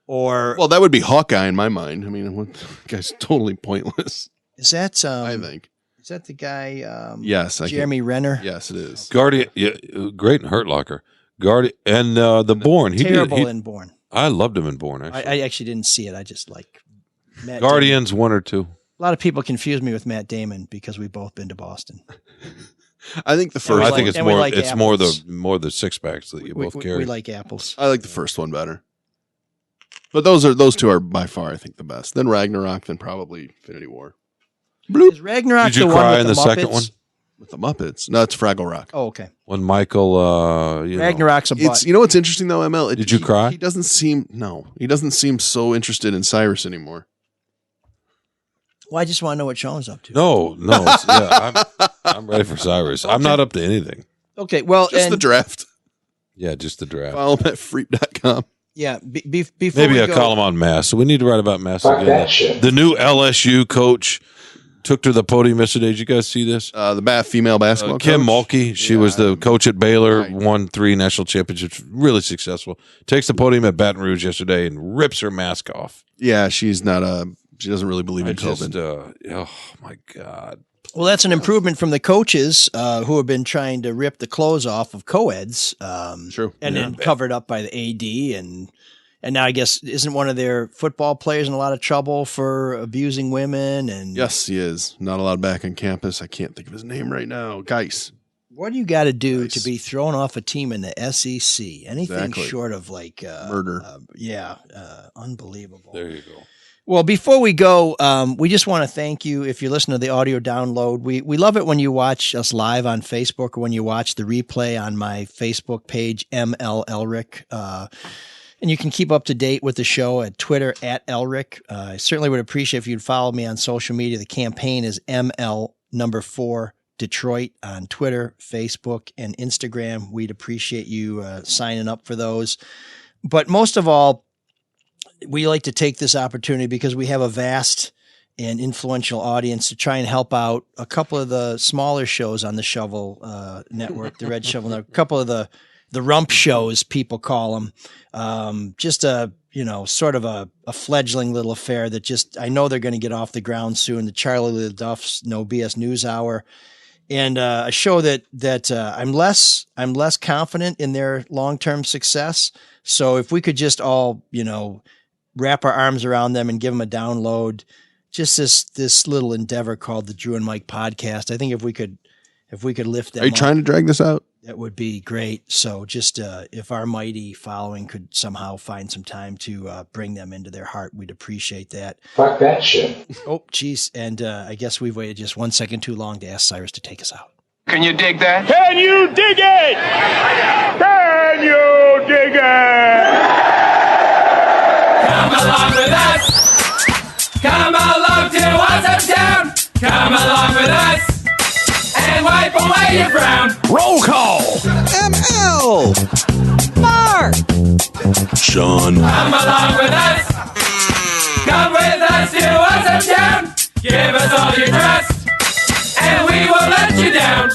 Speaker 4: Or
Speaker 9: Well, that would be Hawkeye in my mind. I mean, the guy's totally pointless.
Speaker 4: is that
Speaker 9: I think.
Speaker 4: Is that the guy?
Speaker 9: Yes,
Speaker 4: Jeremy Renner.
Speaker 9: Yes, it is.
Speaker 7: Guardian? Yeah, great in Hurt Locker. Guardian and the Bourne. He
Speaker 4: Terrible
Speaker 7: did,
Speaker 4: in Bourne.
Speaker 7: I loved him in Bourne. Actually,
Speaker 4: I actually didn't see it. I just like Matt
Speaker 7: Guardians 1 or 2.
Speaker 4: Damon. A lot of people confuse me with Matt Damon because we've both been to Boston.
Speaker 9: I think the
Speaker 4: And
Speaker 9: first.
Speaker 4: we
Speaker 7: I
Speaker 4: like-
Speaker 7: think it's
Speaker 4: and we
Speaker 7: more.
Speaker 4: like
Speaker 7: It's
Speaker 4: apples.
Speaker 7: more the six packs that you both carry.
Speaker 4: We like apples.
Speaker 9: I like the first one better. But those two are by far, I think, the best. Then Ragnarok, then probably Infinity War.
Speaker 4: Is Ragnarok
Speaker 7: Did you
Speaker 4: the one
Speaker 7: cry
Speaker 4: with
Speaker 7: in
Speaker 4: the
Speaker 7: the
Speaker 4: Muppets?
Speaker 7: second one?
Speaker 9: With the Muppets. No, it's Fraggle Rock.
Speaker 4: Oh, okay.
Speaker 7: When Michael,
Speaker 4: Ragnarok's a butt.
Speaker 9: It's, you know what's interesting though, ML?
Speaker 7: Did you cry?
Speaker 9: He doesn't seem so interested in Cyrus anymore.
Speaker 4: Well, I just want to know what Sean's up to.
Speaker 7: No. I'm ready for Cyrus. I'm not up to anything.
Speaker 4: Okay, well,
Speaker 9: just the draft.
Speaker 7: Yeah, just the draft.
Speaker 9: Follow him at freep.com.
Speaker 4: Yeah, before
Speaker 7: maybe
Speaker 4: we
Speaker 7: a
Speaker 4: go,
Speaker 7: column on Mass. So we need to write about Mass again. The new LSU coach took to the podium yesterday. Did you guys see this?
Speaker 9: The female basketball
Speaker 7: Kim
Speaker 9: coach?
Speaker 7: Mulkey. She was the coach at Baylor, won 3 national championships, really successful. Takes the podium at Baton Rouge yesterday and rips her mask off.
Speaker 9: Yeah, she's not she doesn't really believe in COVID.
Speaker 7: Oh my God.
Speaker 4: Well, that's an improvement from the coaches who have been trying to rip the clothes off of co-eds.
Speaker 9: True.
Speaker 4: And then covered up by the AD. And now I guess isn't one of their football players in a lot of trouble for abusing women? And
Speaker 9: yes, he is. Not allowed back on campus. I can't think of his name right now. Geis.
Speaker 4: What do you got to do to be thrown off a team in the SEC? Anything
Speaker 9: Exactly.
Speaker 4: short of like
Speaker 9: murder.
Speaker 4: Unbelievable.
Speaker 7: There you go.
Speaker 4: Well, before we go, we just want to thank you if you listen to the audio download. We love it when you watch us live on Facebook or when you watch the replay on my Facebook page, ML Elric. And you can keep up to date with the show at Twitter at Elric. I certainly would appreciate if you'd follow me on social media. The campaign is ML4 Detroit on Twitter, Facebook, and Instagram. We'd appreciate you signing up for those. But most of all, we like to take this opportunity because we have a vast and influential audience to try and help out a couple of the smaller shows on the Shovel Network, the Red Shovel Network, a couple of the rump shows, people call them. Just a, sort of a fledgling little affair that just, I know they're going to get off the ground soon. The Charlie LaDuff's No BS News Hour. And a show that I'm less confident in their long-term success. So if we could just all, wrap our arms around them and give them a download, just this little endeavor called the Drew and Mike Podcast. I think if we could lift them
Speaker 9: Are you
Speaker 4: up,
Speaker 9: trying to drag this out?
Speaker 4: that would be great. So just if our mighty following could somehow find some time to bring them into their heart, we'd appreciate that.
Speaker 16: Fuck that shit.
Speaker 4: Oh, geez. And I guess we've waited just 1 second too long to ask Cyrus to take us out.
Speaker 15: Can you dig that? Can you dig it? Can you dig it? Come along with us. Come along to Awesome Town. Come along with us and wipe away your frown.
Speaker 3: Roll call.
Speaker 15: ML. Mark.
Speaker 3: Sean.
Speaker 15: Come along with us. Come with us to Awesome Town. Give us all your trust and we won't let you down.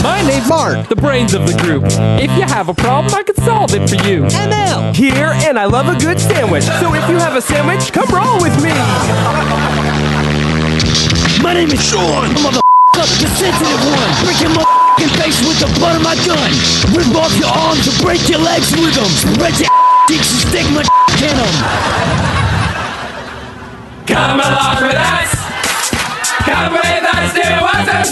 Speaker 17: My name's Mark, the brains of the group. If you have a problem, I can solve it for you. ML here, and I love a good sandwich. So if you have a sandwich, come roll with me.
Speaker 3: My name is Sean.
Speaker 18: Motherfucker, the sensitive one. Break your motherfucking face with the butt of my gun. Rip off your arms and break your legs with them. Spread your cheeks and stick my in them.
Speaker 15: Come along with us. Come with us to Awesome